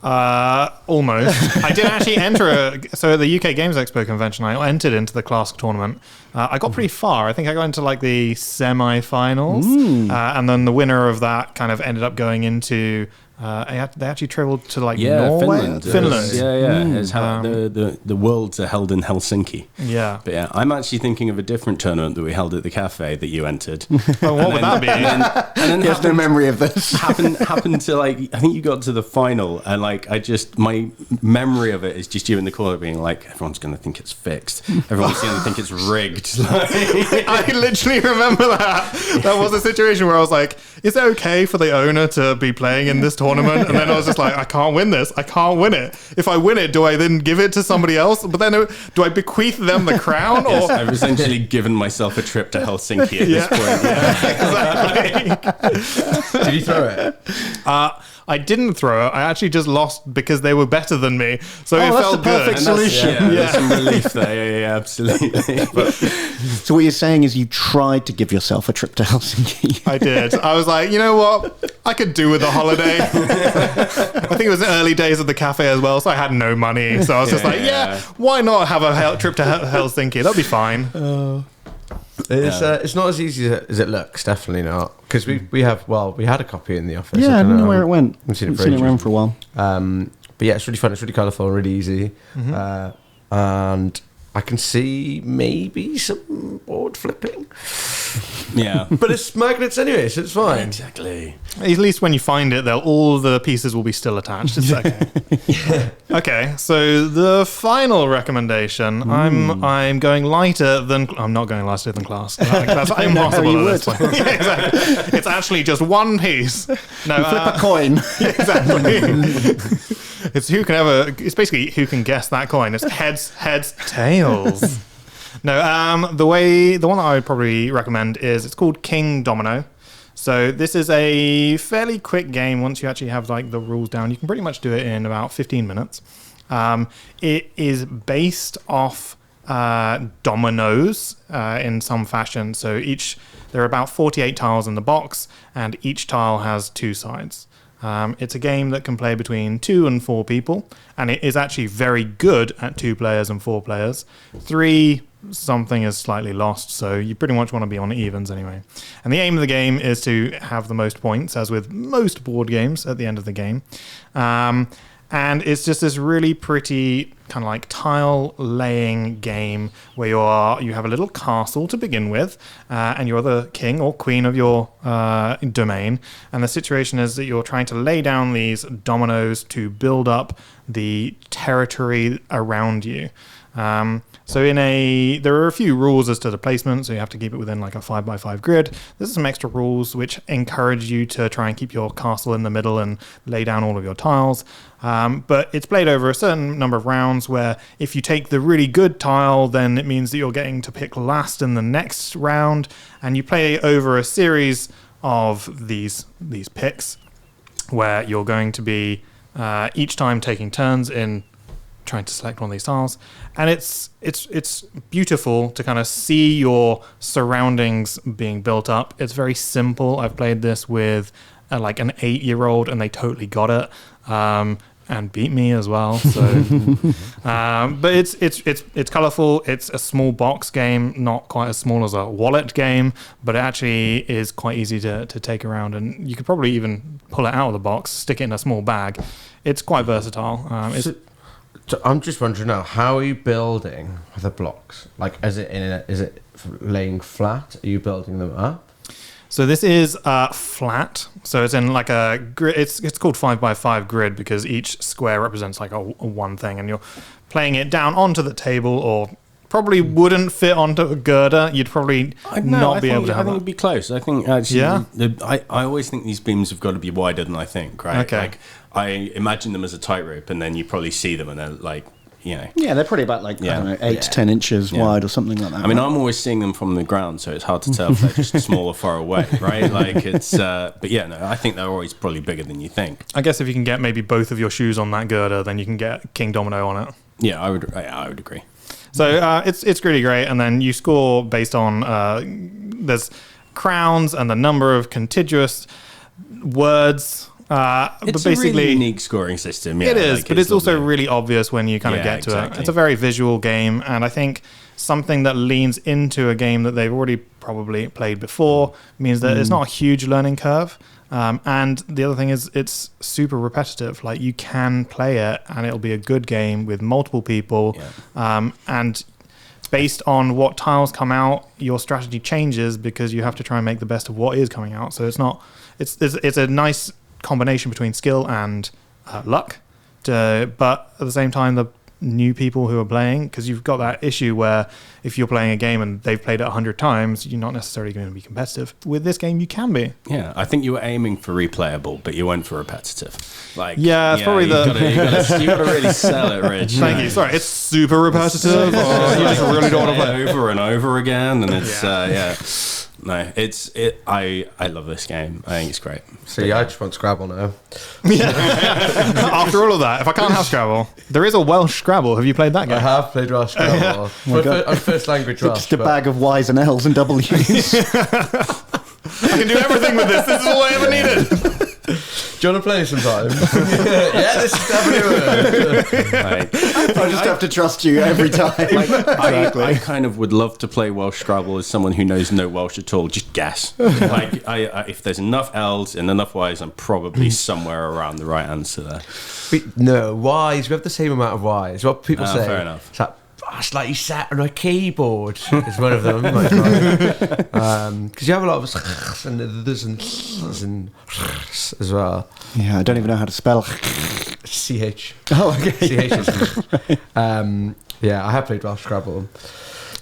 Almost. I did actually enter so at the UK Games Expo convention, I entered into the classic tournament. I got pretty far. I think I got into like the semi-finals, and then the winner of that kind of ended up going into. They actually travelled to like Norway, Finland. It's how the Worlds are held in Helsinki. Yeah, but yeah, I'm actually thinking of a different tournament that we held at the cafe that you entered. Oh, what would that be? And then he has no memory of this. happened to like I think you got to the final, and like my memory of it is just you in the corner being like, everyone's going to think it's fixed. Everyone's going to think it's rigged. I literally remember that. That was a situation where I was like, is it okay for the owner to be playing in this tournament? And then I was just like, I can't win this. I can't win it. If I win it, do I then give it to somebody else? But then do I bequeath them the crown? Yes, or I've essentially given myself a trip to Helsinki at this point. Yeah. Exactly. Did you throw it? I didn't throw it. I actually just lost because they were better than me. So it that's felt the perfect good. solution. There's some relief there. Yeah, absolutely. So what you're saying is you tried to give yourself a trip to Helsinki. I did. I was like, you know what? I could do with a holiday. I think it was the early days of the cafe as well, so I had no money. So I was just like, why not have a trip to Helsinki? That'll be fine. It's not as easy as it looks, definitely not. Because we had a copy in the office. Yeah, I don't know where it went. I've seen it around for a while. But yeah, it's really fun. It's really colourful, really easy. And I can see maybe some board flipping. Yeah. But it's magnets anyway, so it's fine. Exactly. At least when you find it, all the pieces will be still attached. It's okay. Okay, so the final recommendation, I'm going lighter than... I'm not going lighter than class. That's impossible at this point. Yeah, exactly. It's actually just one piece. No, flip a coin. Exactly. It's basically who can guess that coin. It's heads, tails. No, the one that I would probably recommend is it's called King Domino. So this is a fairly quick game. Once you actually have like the rules down, you can pretty much do it in about 15 minutes. It is based off dominoes in some fashion. So there are about 48 tiles in the box, and each tile has two sides. It's a game that can play between 2 and 4 people, and it is actually very good at 2 players and 4 players. 3, something is slightly lost, so you pretty much want to be on evens anyway. And the aim of the game is to have the most points, as with most board games at the end of the game. And it's just this really pretty kind of like tile laying game where you have a little castle to begin with, and you're the king or queen of your domain. And the situation is that you're trying to lay down these dominoes to build up the territory around you. So there are a few rules as to the placement, so you have to keep it within like a 5x5 grid. There's some extra rules which encourage you to try and keep your castle in the middle and lay down all of your tiles. But it's played over a certain number of rounds where if you take the really good tile, then it means that you're getting to pick last in the next round, and you play over a series of these picks where you're going to be each time taking turns in trying to select one of these tiles, and it's beautiful to kind of see your surroundings being built up. It's very simple. I've played this with like an 8-year-old, and they totally got it, and beat me as well. So, but it's colorful. It's a small box game, not quite as small as a wallet game, but it actually is quite easy to take around, and you could probably even pull it out of the box, stick it in a small bag. It's quite versatile. So I'm just wondering now, how are you building the blocks? Like, is it laying flat? Are you building them up? So this is flat. So it's in like a grid. It's called 5x5 grid because each square represents like a one thing, and you're playing it down onto the table, or probably wouldn't fit onto a girder. You'd probably not be able to have I think that. it'd be close. I think actually, Yeah? I always think these beams have got to be wider than I think, right? Okay. Like, I imagine them as a tightrope, and then you probably see them, and they're like, you know. Yeah, they're probably about like, I don't know, 8 to 10 inches wide or something like that. I mean, I'm always seeing them from the ground, so it's hard to tell if they're just small or far away, right? Like, it's, but yeah, no, I think they're always probably bigger than you think. I guess if you can get maybe both of your shoes on that girder, then you can get King Domino on it. Yeah, I would agree. So it's really great, and then you score based on there's crowns and the number of contiguous words. It's but basically, a really unique scoring system. Yeah, it is, like, but it's also lovely. really obvious when you kind of get to exactly. it. It's a very visual game, and I think something that leans into a game that they've already probably played before means that it's not a huge learning curve. And the other thing is it's super repetitive. Like, you can play it and it'll be a good game with multiple people. Yeah. And based on what tiles come out, your strategy changes because you have to try and make the best of what is coming out. So it's a nice combination between skill and luck. But at the same time, the new people who are playing, because you've got that issue where if you're playing a game and they've played it 100 times, you're not necessarily going to be competitive. With this game, you can be. Yeah, I think you were aiming for replayable, but you went for repetitive. Like, yeah, it's probably you gotta really sell it, Rich. Thank you. Sorry, it's super repetitive. You just really don't want to play over and over again, and it's No, I love this game. I think it's great. See, I just want Scrabble now. After all of that, if I can't have Scrabble, there is a Welsh Scrabble. Have you played that game? I have played Welsh Scrabble. On first language Welsh. Just a bag of Y's and L's and W's. I can do everything with this. This is all I ever needed. Do you want to play sometime? Yeah, this is definitely I just have to trust you every time. I kind of would love to play Welsh Scrabble as someone who knows no Welsh at all. Just guess. Like, if there's enough L's and enough Y's, I'm probably somewhere around the right answer there. No, Y's. We have the same amount of Y's. What people say. Fair enough. It's like you sat on a keyboard is one of them. Because you have a lot of and there's and as well. Yeah, I don't even know how to spell. CH. Oh, okay. CH is yeah, I have played Welsh Scrabble.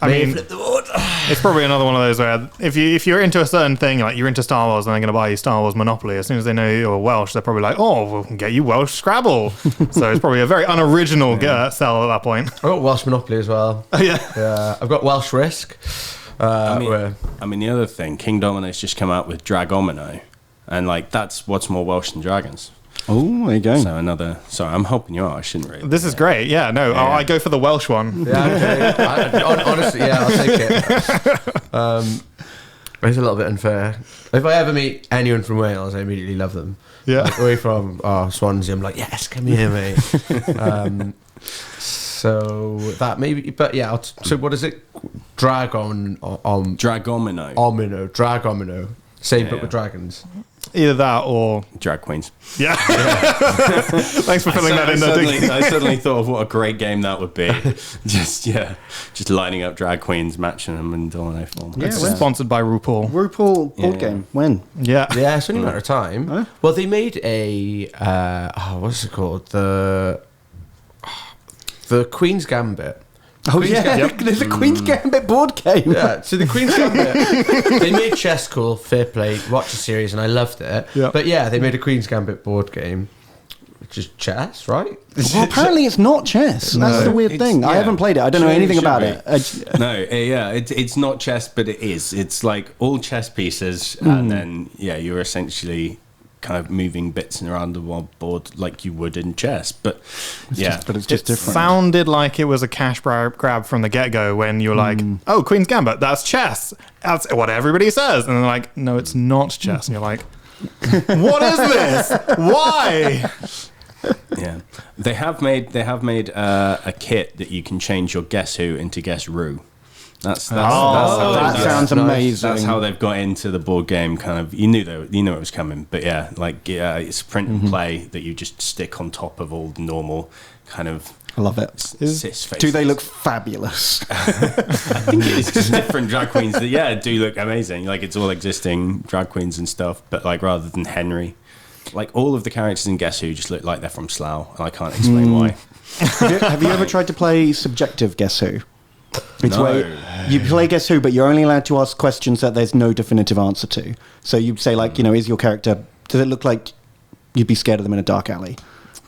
I mean, it's probably another one of those where if you're into a certain thing, like you're into Star Wars and they're going to buy you Star Wars Monopoly, as soon as they know you're Welsh, they're probably like, oh, we'll get you Welsh Scrabble. So it's probably a very unoriginal sell at that point. I've got Welsh Monopoly as well. Yeah. I've got Welsh Risk. I mean, the other thing, King Domino's just come out with Dragomino, and like that's what's more Welsh than dragons. Oh, there you go. So I'm helping you out. I shouldn't really. This is great. Yeah, no, Yeah. I go for the Welsh one. Yeah, okay. Honestly, yeah, I'll take it. It's a little bit unfair. If I ever meet anyone from Wales, I immediately love them. Yeah. Like, away from Swansea, I'm like, yes, come here, mate. So that maybe, but yeah. So what is it? Dragomino. Dragomino. Same, but with dragons. Either that or drag queens. Yeah. Thanks for filling that in there. I suddenly thought of what a great game that would be. just lining up drag queens, matching them in domino form. Yeah, it's sponsored by RuPaul. RuPaul board game. When? Yeah. Yeah, it's only a matter of time. Huh? Well, they made a what's it called? The Queen's Gambit. There's a Queen's Gambit board game. Yeah, so the Queen's Gambit, they made chess cool, fair play, watched the series, and I loved it. Yeah. But yeah, they made a Queen's Gambit board game, which is chess, right? Well, apparently it's not chess. That's the weird thing. I haven't played it. I don't know anything about it. It's not chess, but it is. It's like all chess pieces, and then you're essentially kind of moving bits around the board like you would in chess, but it's just different. Sounded like it was a cash grab from the get-go when you're like, oh, Queen's Gambit, that's chess. That's what everybody says. And they're like, no, it's not chess. And you're like, what is this? Why? Yeah, they have made a kit that you can change your Guess Who into Guess Ru. That sounds amazing. That's how they've got into the board game. Kind of, you knew it was coming, but it's print and play that you just stick on top of all the normal kind of. I love it. Cis faces. Do they look fabulous? I think it's just different drag queens that do look amazing. Like it's all existing drag queens and stuff, but like rather than Henry, like all of the characters in Guess Who just look like they're from Slough, and I can't explain why. Have you ever tried to play subjective Guess Who? It's No. where you play Guess Who, but you're only allowed to ask questions that there's no definitive answer to. So you say, like, is your character, does it look like you'd be scared of them in a dark alley?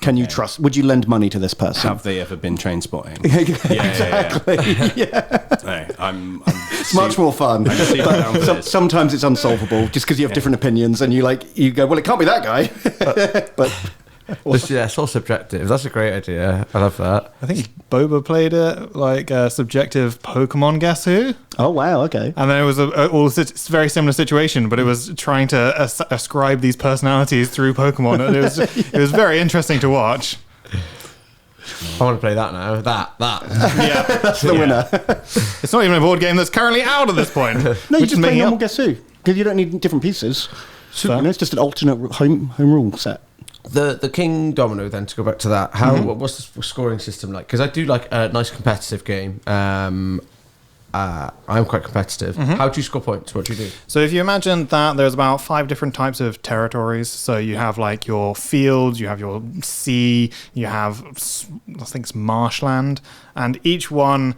Can you trust, would you lend money to this person? Have they ever been train spotting? Exactly. No, I'm It's much more fun. Sometimes it's unsolvable just because you have different opinions and you go, well, it can't be that guy. But It's all subjective. That's a great idea. I love that. I think Boba played it like a subjective Pokemon Guess Who. oh wow, okay. And then it was a very similar situation, but it was trying to ascribe these personalities through Pokemon. And it was very interesting to watch. I want to play that now. That. Yeah, That's the winner. it's not even a board game that's currently out at this point. No, you just play making normal up. Guess Who because you don't need different pieces. So- It's just an alternate home rule set. The King Domino, then, to go back to that, what's the scoring system like? Because I do like a nice competitive game. I'm quite competitive. How do you score points? What do you do? So if you imagine that there's about 5 different types of territories. So you have like your fields, you have your sea, you have, I think it's marshland, and each one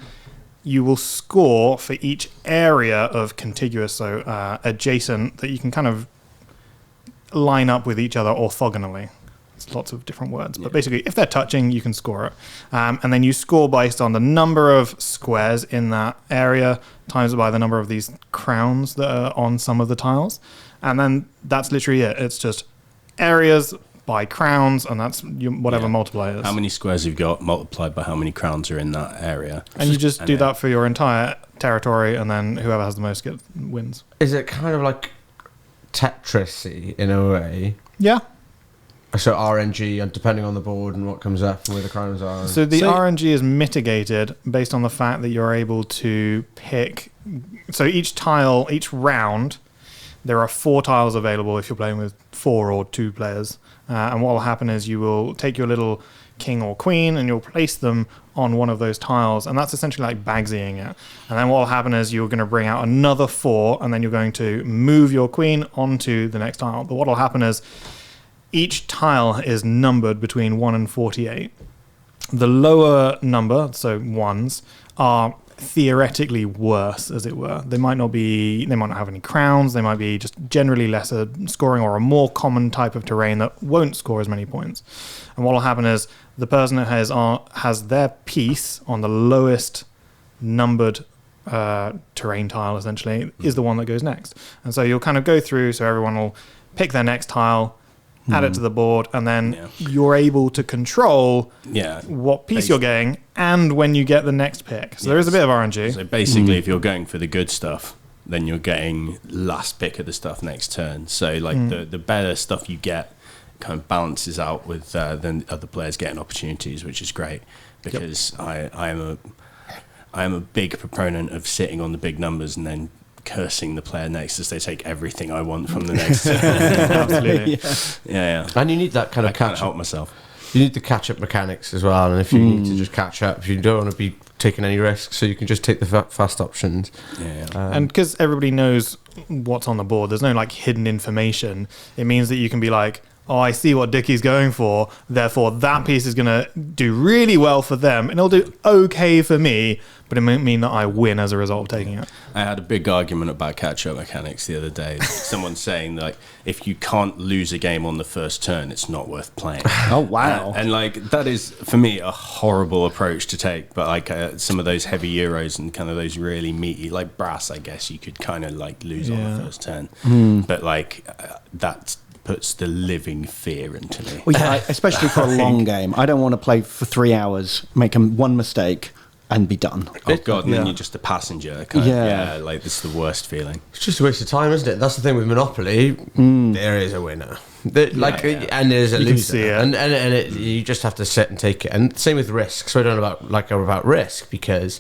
you will score for each area of contiguous, so adjacent, that you can kind of line up with each other orthogonally. It's lots of different words, but basically if they're touching, you can score it. And then you score based on the number of squares in that area times by the number of these crowns that are on some of the tiles. And then that's literally it. It's just areas by crowns, and that's whatever multiplier is. How many squares you've got multiplied by how many crowns are in that area. And you just do that for your entire territory, and then whoever has the most wins. Is it kind of like Tetris-y in a way? Yeah. So RNG, and depending on the board and what comes up and where the crowns are. So the RNG is mitigated based on the fact that you're able to pick. So each round, there are 4 tiles available if you're playing with 4 or 2 players. And what will happen is you will take your little king or queen and you'll place them on one of those tiles, and that's essentially like Bagsying it. And then what will happen is you're going to bring out another 4, and then you're going to move your queen onto the next tile. But what will happen is each tile is numbered between 1 and 48. The lower number, so 1s, are theoretically worse, as it were. They might not have any crowns, they might be just generally lesser scoring or a more common type of terrain that won't score as many points. And what will happen is the person that has their piece on the lowest numbered terrain tile, essentially, is the one that goes next. And so you'll kind of go through, so everyone will pick their next tile, add it to the board, and then you're able to control what piece you're getting and when you get the next pick. So there is a bit of RNG. So basically, if you're going for the good stuff, then you're getting last pick of the stuff next turn. So like the better stuff you get kind of balances out with then other players getting opportunities, which is great because I am a big proponent of sitting on the big numbers and then cursing the player next as they take everything I want from the next turn. Absolutely. Yeah. And you need that kind of I can't catch help up. myself. You need the catch-up mechanics as well, and if you need to just catch up, you don't want to be taking any risks, so you can just take the fast options. And because everybody knows what's on the board, there's no like hidden information. It means that you can be like, oh, I see what Dickie's going for, therefore that piece is going to do really well for them, and it'll do okay for me, but it won't mean that I win as a result of taking it. I had a big argument about catch-up mechanics the other day. Someone saying, like, if you can't lose a game on the first turn, it's not worth playing. Oh, wow. And like, that is, for me, a horrible approach to take. But, like, some of those heavy Euros and kind of those really meaty, like brass, I guess, you could kind of, like, lose on the first turn. But, like, that puts the living fear into me. Well, yeah, especially for a long game. I don't want to play for 3 hours, make one mistake, and be done. Oh God! And then you're just a passenger. Like this is the worst feeling. It's just a waste of time, isn't it? That's the thing with Monopoly. There is a winner, and there's a You can loser, see it. you just have to sit and take it. And same with risk. So I don't know about risk because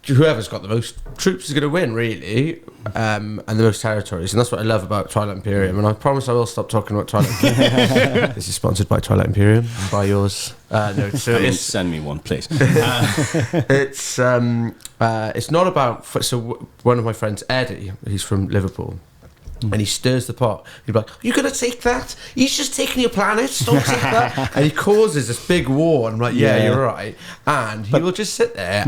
whoever's got the most troops is going to win, really, and the most territories. And that's what I love about Twilight Imperium. And I promise I will stop talking about Twilight Imperium. This is sponsored by Twilight Imperium. Buy yours. No, so send me one, please. it's not about. So one of my friends, Eddie, he's from Liverpool. And he stirs the pot. He'd be like, "You're gonna take that? He's just taking your planet. Don't take that." And he causes this big war. And I'm like, "Yeah, you're right." And he will just sit there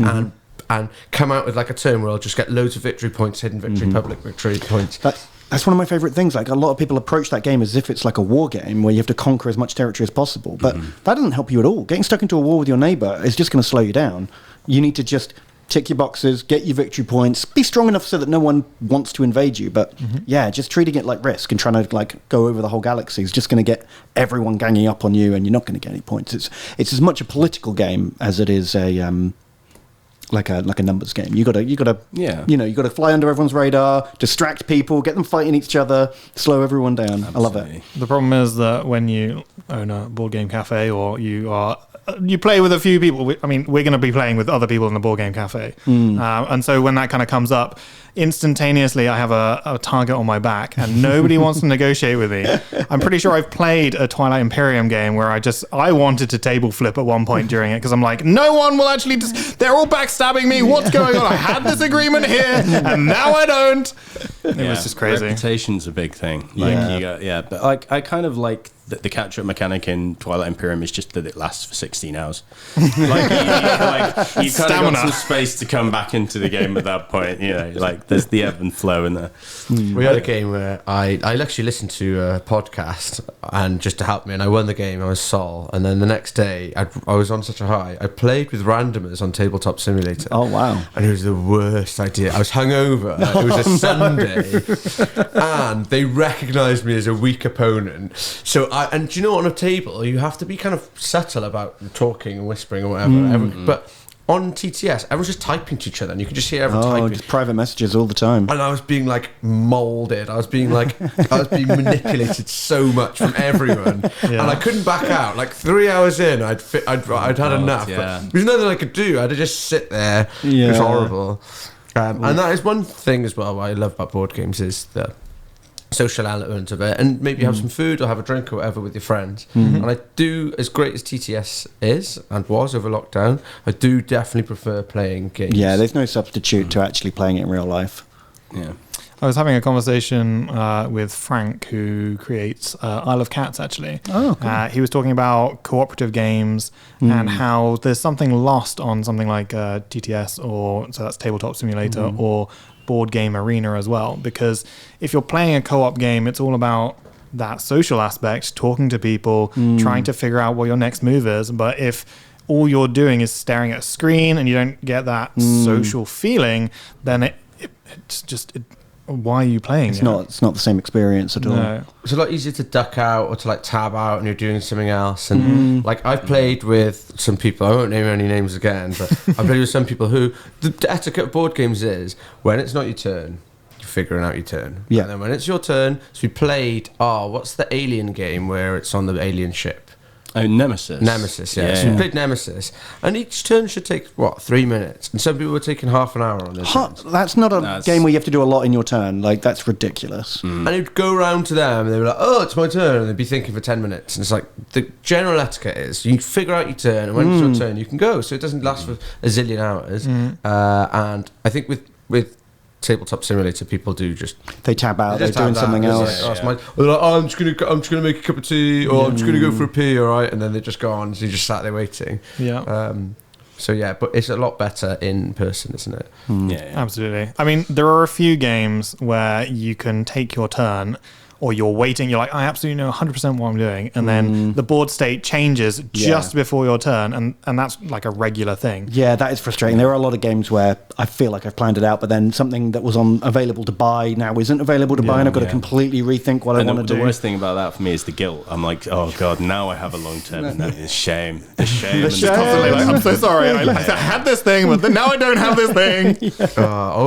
and come out with like a turn where I'll just get loads of victory points, hidden victory, public victory points. That's one of my favourite things. Like, a lot of people approach that game as if it's like a war game where you have to conquer as much territory as possible. But that doesn't help you at all. Getting stuck into a war with your neighbour is just going to slow you down. You need to just tick your boxes, get your victory points, be strong enough so that no one wants to invade you. But just treating it like Risk and trying to like go over the whole galaxy is just going to get everyone ganging up on you, and you're not going to get any points. It's as much a political game as it is a like a numbers game. You gotta fly under everyone's radar, distract people, get them fighting each other, slow everyone down. Absolutely. I love it. The problem is that when you own a board game cafe or you play with a few people, I mean, we're going to be playing with other people in the board game cafe. And so when that kind of comes up, instantaneously I have a target on my back and nobody wants to negotiate with me. I'm pretty sure I've played a Twilight Imperium game where I wanted to table flip at one point during it because I'm like, no one will actually they're all backstabbing me. What's going on? I had this agreement here and now I don't. It was just crazy. Reputation's a big thing. But like I kind of like the catch-up mechanic in Twilight Imperium is just that it lasts for 16 hours. You've kind of got some space to come back into the game at that point. Like there's the ebb and flow in there. We had a game where I actually listened to a podcast and just to help me, and I won the game. I was Sol, and then the next day I was on such a high. I played with randomers on Tabletop Simulator. Oh wow! And it was the worst idea. I was hungover. It was a Sunday, and they recognised me as a weak opponent. So and do you know, on a table you have to be kind of subtle about talking and whispering or whatever. But on TTS, everyone's just typing to each other, and you can just hear everyone typing. Just private messages all the time. And I was being like moulded. I was being manipulated so much from everyone, and I couldn't back out. Like 3 hours in, I'd had enough. Yeah. But there's nothing I could do. I had to just sit there. It was horrible. And that is one thing as well. What I love about board games is the social element of it, and maybe have some food or have a drink or whatever with your friends. And I do, as great as TTS is and was over lockdown, I do definitely prefer playing games. Yeah, there's no substitute to actually playing it in real life. Yeah. I was having a conversation with Frank, who creates Isle of Cats, actually. Oh, cool. He was talking about cooperative games and how there's something lost on something like TTS, so that's Tabletop Simulator, or Board Game Arena as well. Because if you're playing a co-op game, it's all about that social aspect, talking to people, trying to figure out what your next move is. But if all you're doing is staring at a screen and you don't get that social feeling, then why are you playing? It's not the same experience at all. No. It's a lot easier to duck out or to like tab out and you're doing something else. And like I've played with some people, I won't name any names again, but I've played with some people who the etiquette of board games is when it's not your turn, you're figuring out your turn. Yeah. And then when it's your turn, so we played, what's the Alien game where it's on the alien ship? Oh, Nemesis. Nemesis, yeah. So we played Nemesis, and each turn should take 3 minutes, and some people were taking half an hour on their turns. That's not a game where you have to do a lot in your turn. Like, that's ridiculous. And it'd go round to them, and they were like, "Oh, it's my turn," and they'd be thinking for 10 minutes, and it's like the general etiquette is you figure out your turn, and when it's your turn, you can go, so it doesn't last for a zillion hours. And I think with Tabletop Simulator, people do they tab out. They They're doing something else. They're like, I'm just gonna make a cup of tea, or I'm just gonna go for a pee, all right, and then they just go on. So you just sat there waiting. Yeah. So yeah, but it's a lot better in person, isn't it? Yeah. Absolutely. I mean, there are a few games where you can take your turn, or you're waiting, you're like, I absolutely know 100% what I'm doing, and then the board state changes just before your turn, and that's like a regular thing. Yeah, that is frustrating. There are a lot of games where I feel like I've planned it out, but then something that was available to buy now isn't available to buy, and I've got to completely rethink what I want to do. The worst thing about that for me is the guilt. I'm like, oh god, now I have a long turn, and that is shame. The shame. The shame. Constantly like, I'm so sorry, I had this thing, but then now I don't have this thing.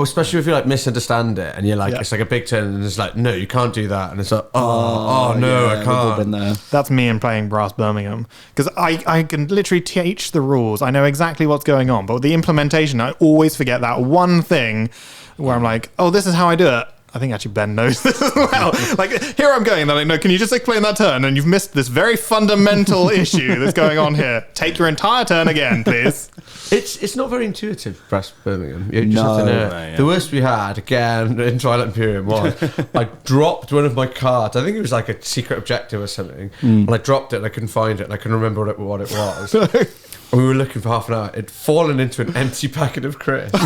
Especially if you like misunderstand it, and you're like, it's like a big turn, and it's like, no, you can't do that, and it's like, I we've all been can't. there. That's me in playing Brass Birmingham, because I can literally teach the rules. I know exactly what's going on, but with the implementation, I always forget that one thing where I'm like, oh, this is how I do it. I think actually Ben knows this as well. Like, here I'm going. They're like, no, can you just explain that turn? And you've missed this very fundamental issue that's going on here. Take your entire turn again, please. It's not very intuitive, Brass Birmingham. You just have to know. No, The worst we had, again, in Twilight Imperium was, I dropped one of my cards. I think it was like a secret objective or something. And I dropped it and I couldn't find it and I couldn't remember what it was. And we were looking for half an hour. It'd fallen into an empty packet of crisps. Which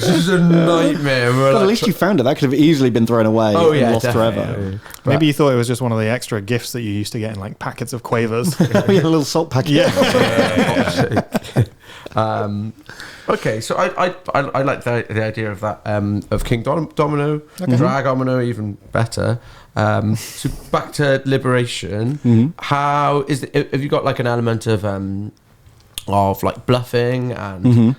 is a nightmare. But at least you found it. That could have easily been thrown away and lost forever. Yeah. Maybe you thought it was just one of the extra gifts that you used to get in like packets of quavers. We had a little salt packet. Okay, so I like the idea of that of King Domino, Drag Domino, even better. So back to Liberation. How is it? Have you got like an element of like bluffing and?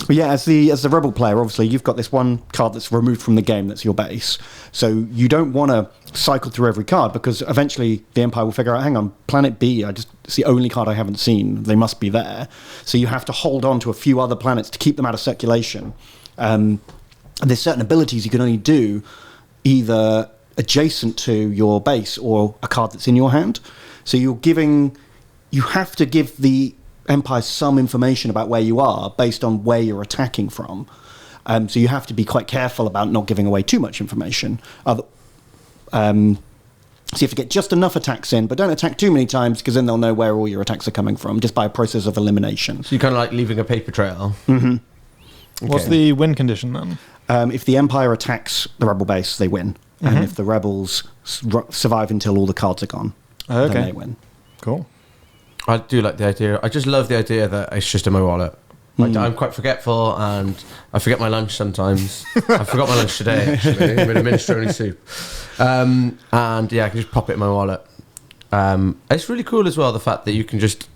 Well, yeah, as the rebel player, obviously you've got this one card that's removed from the game that's your base. So you don't want to cycle through every card because eventually the Empire will figure out, hang on, Planet B, it's the only card I haven't seen. They must be there. So you have to hold on to a few other planets to keep them out of circulation. And there's certain abilities you can only do either adjacent to your base or a card that's in your hand. So you have to give the Empire some information about where you are based on where you're attacking from. So you have to be quite careful about not giving away too much information. So you have to get just enough attacks in, but don't attack too many times because then they'll know where all your attacks are coming from just by a process of elimination. So you're kind of like leaving a paper trail. Mm-hmm. Okay. What's the win condition then? If the Empire attacks the rebel base, they win. And if the rebels survive until all the cards are gone, then they win. Cool. I do like the idea. I just love the idea that it's just in my wallet. Like, I'm quite forgetful and I forget my lunch sometimes. I forgot my lunch today, actually. I made a minestrone soup. And yeah, I can just pop it in my wallet. It's really cool as well, the fact that you can just...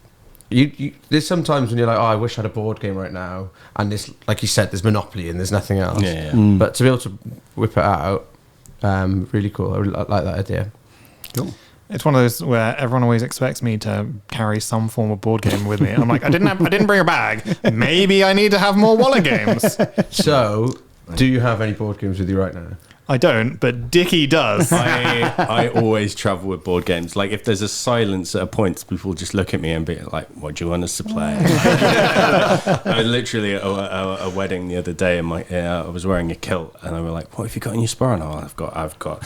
there's sometimes when you're like, oh, I wish I had a board game right now. And this, like you said, there's Monopoly and there's nothing else. But to be able to whip it out, really cool. I like that idea. Cool. It's one of those where everyone always expects me to carry some form of board game with me. I'm like, I didn't bring a bag. Maybe I need to have more wallet games. So, do you have any board games with you right now? I don't, but Dickie does. I always travel with board games. Like, if there's a silence at a point, people just look at me and be like, what do you want us to play? I was literally at a wedding the other day, and I was wearing a kilt, and they were like, what have you got in your sparring? Oh, I've got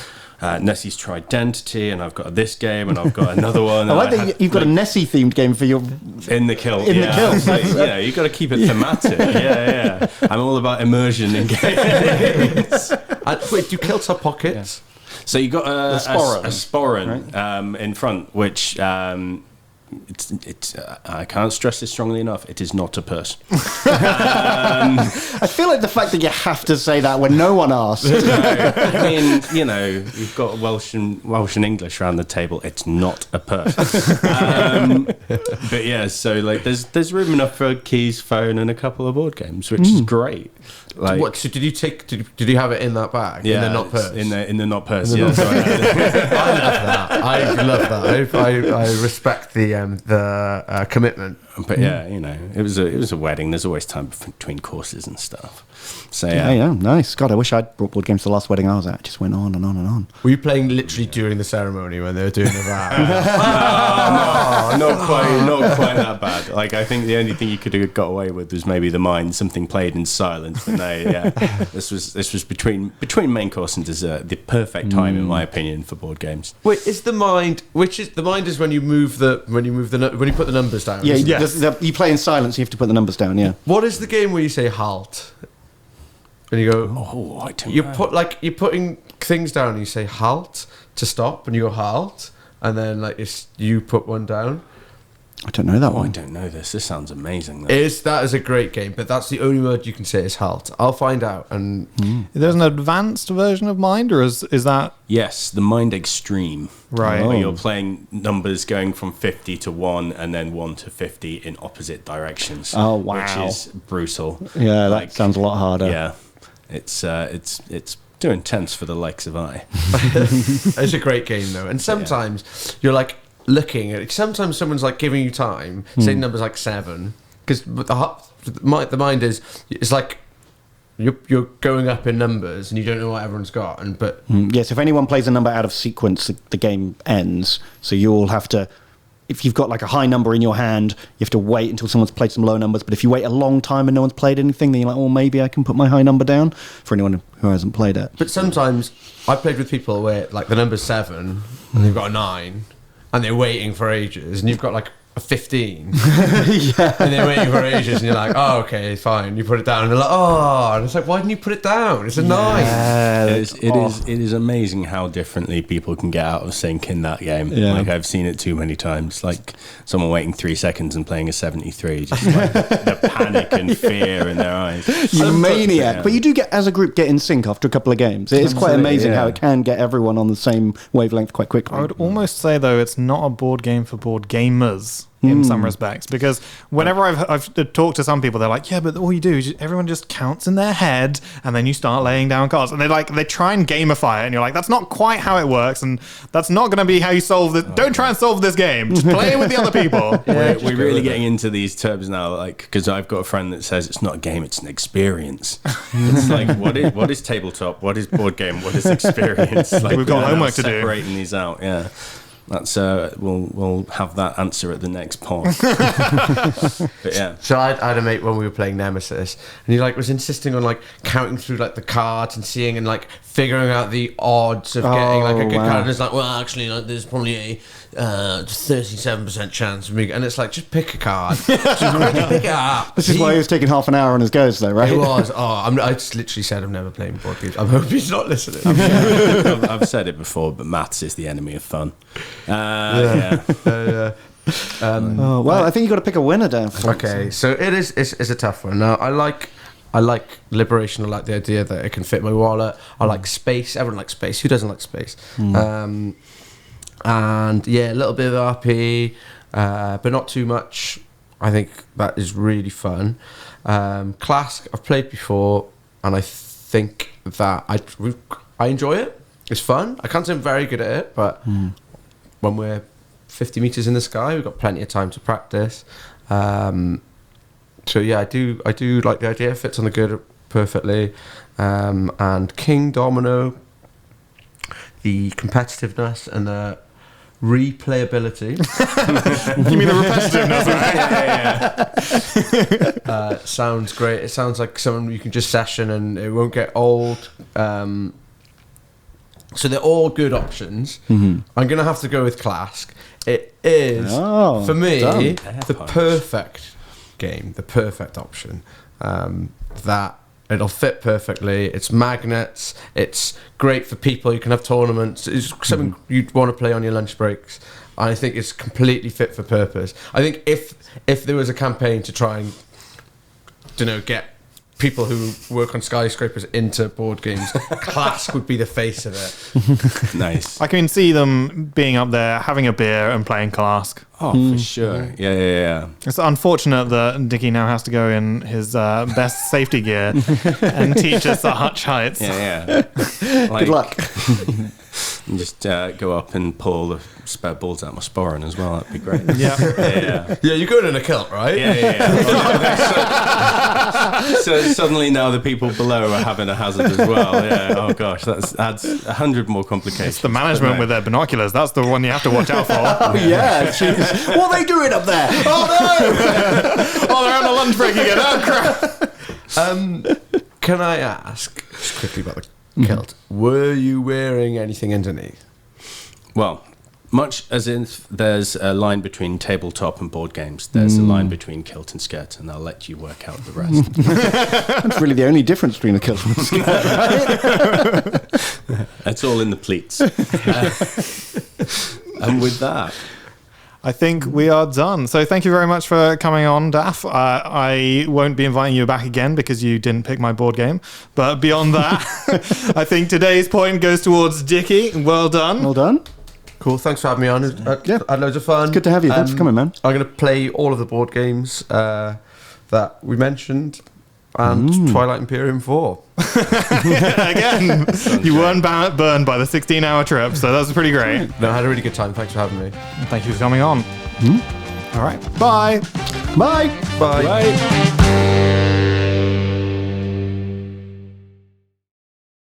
Nessie's Tridentity, and I've got this game, and I've got another one. I like that you've got a Nessie-themed game for your... In the kilt. In the kilt. Like, you've got to keep it thematic. Yeah. I'm all about immersion in games. Wait, do kilts have pockets? So you got a sporran right? in front, which it's. I can't stress this strongly enough. It is not a purse. I feel like the fact that you have to say that when no one asks. I mean, you've got Welsh and English around the table. It's not a purse. But yeah, so like there's room enough for keys, phone, and a couple of board games, which is great. Like, what? So did you take? Did you have it in that bag? Yeah, in the not purse. In the not purse. Yeah, sorry. I love that. I respect the commitment. But yeah, it was a wedding. There's always time between courses and stuff. So Yeah, nice. God, I wish I'd brought board games to the last wedding I was at. It just went on and on and on. Were you playing literally during the ceremony when they were doing the vow? No, not quite that bad. Like, I think the only thing you could have got away with was maybe the mind, something played in silence. But no, yeah, this was between main course and dessert, the perfect time in my opinion for board games. Wait, is the mind? The mind is when you move when you put the numbers down. Yeah, isn't it? you play in silence. You have to put the numbers down. Yeah. What is the game where you say halt? And you go, oh, I don't know. You're putting things down and you say halt to stop and you go halt and then you put one down. I don't know that one. I don't know this. This sounds amazing. That is a great game, but that's the only word you can say is halt. I'll find out. And There's an advanced version of Mind, or is that... Yes, the Mind Extreme. Right. Where you're playing numbers going from 50 to 1 and then 1 to 50 in opposite directions. Oh, wow. Which is brutal. Yeah, that sounds a lot harder. Yeah. It's too intense for the likes of I. It's a great game though, and sometimes you're like looking at it. Sometimes someone's like giving you time, saying numbers like 7, because the mind it's like you're going up in numbers and you don't know what everyone's got. Yes, if anyone plays a number out of sequence, the game ends. So you'll have to. If you've got like a high number in your hand, you have to wait until someone's played some low numbers. But if you wait a long time and no one's played anything, then you're like, oh, maybe I can put my high number down, for anyone who hasn't played it. But sometimes I played with people where like the number's 7 and they've got a 9 and they're waiting for ages, and you've got like a 15 Yeah. and they're waiting for ages, and you're like, oh, okay, fine. You put it down and they're like, oh, and it's like, why didn't you put it down? It's a 9. It is amazing how differently people can get out of sync in that game. Yeah. Like, I've seen it too many times. Like someone waiting 3 seconds and playing a 73, just like the panic and fear in their eyes. You maniac. Yeah. But you do as a group, get in sync after a couple of games. It is quite amazing how it can get everyone on the same wavelength quite quickly. I would almost say, though, it's not a board game for board gamers in some respects, because whenever I've talked to some people, they're like, yeah, but all you do is everyone just counts in their head and then you start laying down cards, and they try and gamify it, and you're like, that's not quite how it works, and that's not going to be how you solve this. Don't try and solve this game, just play it with the other people. We're really getting into these terms now, like, because I've got a friend that says it's not a game, it's an experience. It's like, what is tabletop, what is board game, what is experience? Like, We've got homework to do. Separating these out, yeah. That's we'll have that answer at the next pod. But yeah. So I had a mate when we were playing Nemesis, and he was insisting on counting through the cards and seeing and figuring out the odds of getting a good card. And it's like, well, actually, there's probably a 37% chance of me, and it's like, just pick a card. Just pick it up. This is why he was taking half an hour on his goes, though, right? It was. I just literally said I'm never playing board games. I hope he's not listening. I've said it before, but maths is the enemy of fun. Yeah. I think you got to pick a winner, Dan. Okay, so it's a tough one. Now, I like liberation. I like the idea that it can fit my wallet. I like space. Everyone likes space. Who doesn't like space? And yeah, a little bit of RP, but not too much. I think that is really fun. Classic, I've played before, and I think that I enjoy it. It's fun. I can't say I'm very good at it, but when we're 50 meters in the sky, we've got plenty of time to practice. So yeah, I do like the idea. It fits on the good perfectly. And King Domino, the competitiveness and the replayability. You mean the repetitiveness, right? Sounds great. It sounds like something you can just session and it won't get old. So they're all good options. I'm going to have to go with Clask. It is, for me, the perfect game, the perfect option. That it'll fit perfectly. It's magnets. It's great for people. You can have tournaments. It's something you'd want to play on your lunch breaks. I think it's completely fit for purpose. I think if there was a campaign to try and, get people who work on skyscrapers into board games, Clask would be the face of it. Nice. I can see them being up there, having a beer and playing Clask. Oh, for sure. Yeah. It's unfortunate that Dickie now has to go in his best safety gear and teach us the hutch heights. Yeah. Good luck. And just go up and pull the spare balls out of my sporran as well. That'd be great. Yeah. Yeah, you're going in a kilt, right? Yeah. So suddenly now the people below are having a hazard as well. Yeah. Oh gosh, that adds 100 more complications. It's the management with their binoculars. That's the one you have to watch out for. Oh, yeah. Jeez. What are they doing up there? Oh, no! Oh, they're on the lunch break again. Oh, crap. Can I ask, just quickly about the kilt, were you wearing anything underneath? Well, much as if there's a line between tabletop and board games, there's a line between kilt and skirt, and I'll let you work out the rest. That's really the only difference between a kilt and a skirt, right? It's all in the pleats. And with that, I think we are done. So thank you very much for coming on, Daff. I won't be inviting you back again because you didn't pick my board game. But beyond that, I think today's point goes towards Dickie. Well done. Well done. Cool, thanks for having me on. Yeah. Had loads of fun. It's good to have you. Thanks for coming, man. I'm going to play all of the board games that we mentioned and Twilight Imperium 4. Again, you weren't burned by the 16-hour trip, so that's pretty great. No, I had a really good time. Thanks for having me. Thank you for coming on. All right. Bye. Bye. Bye. right.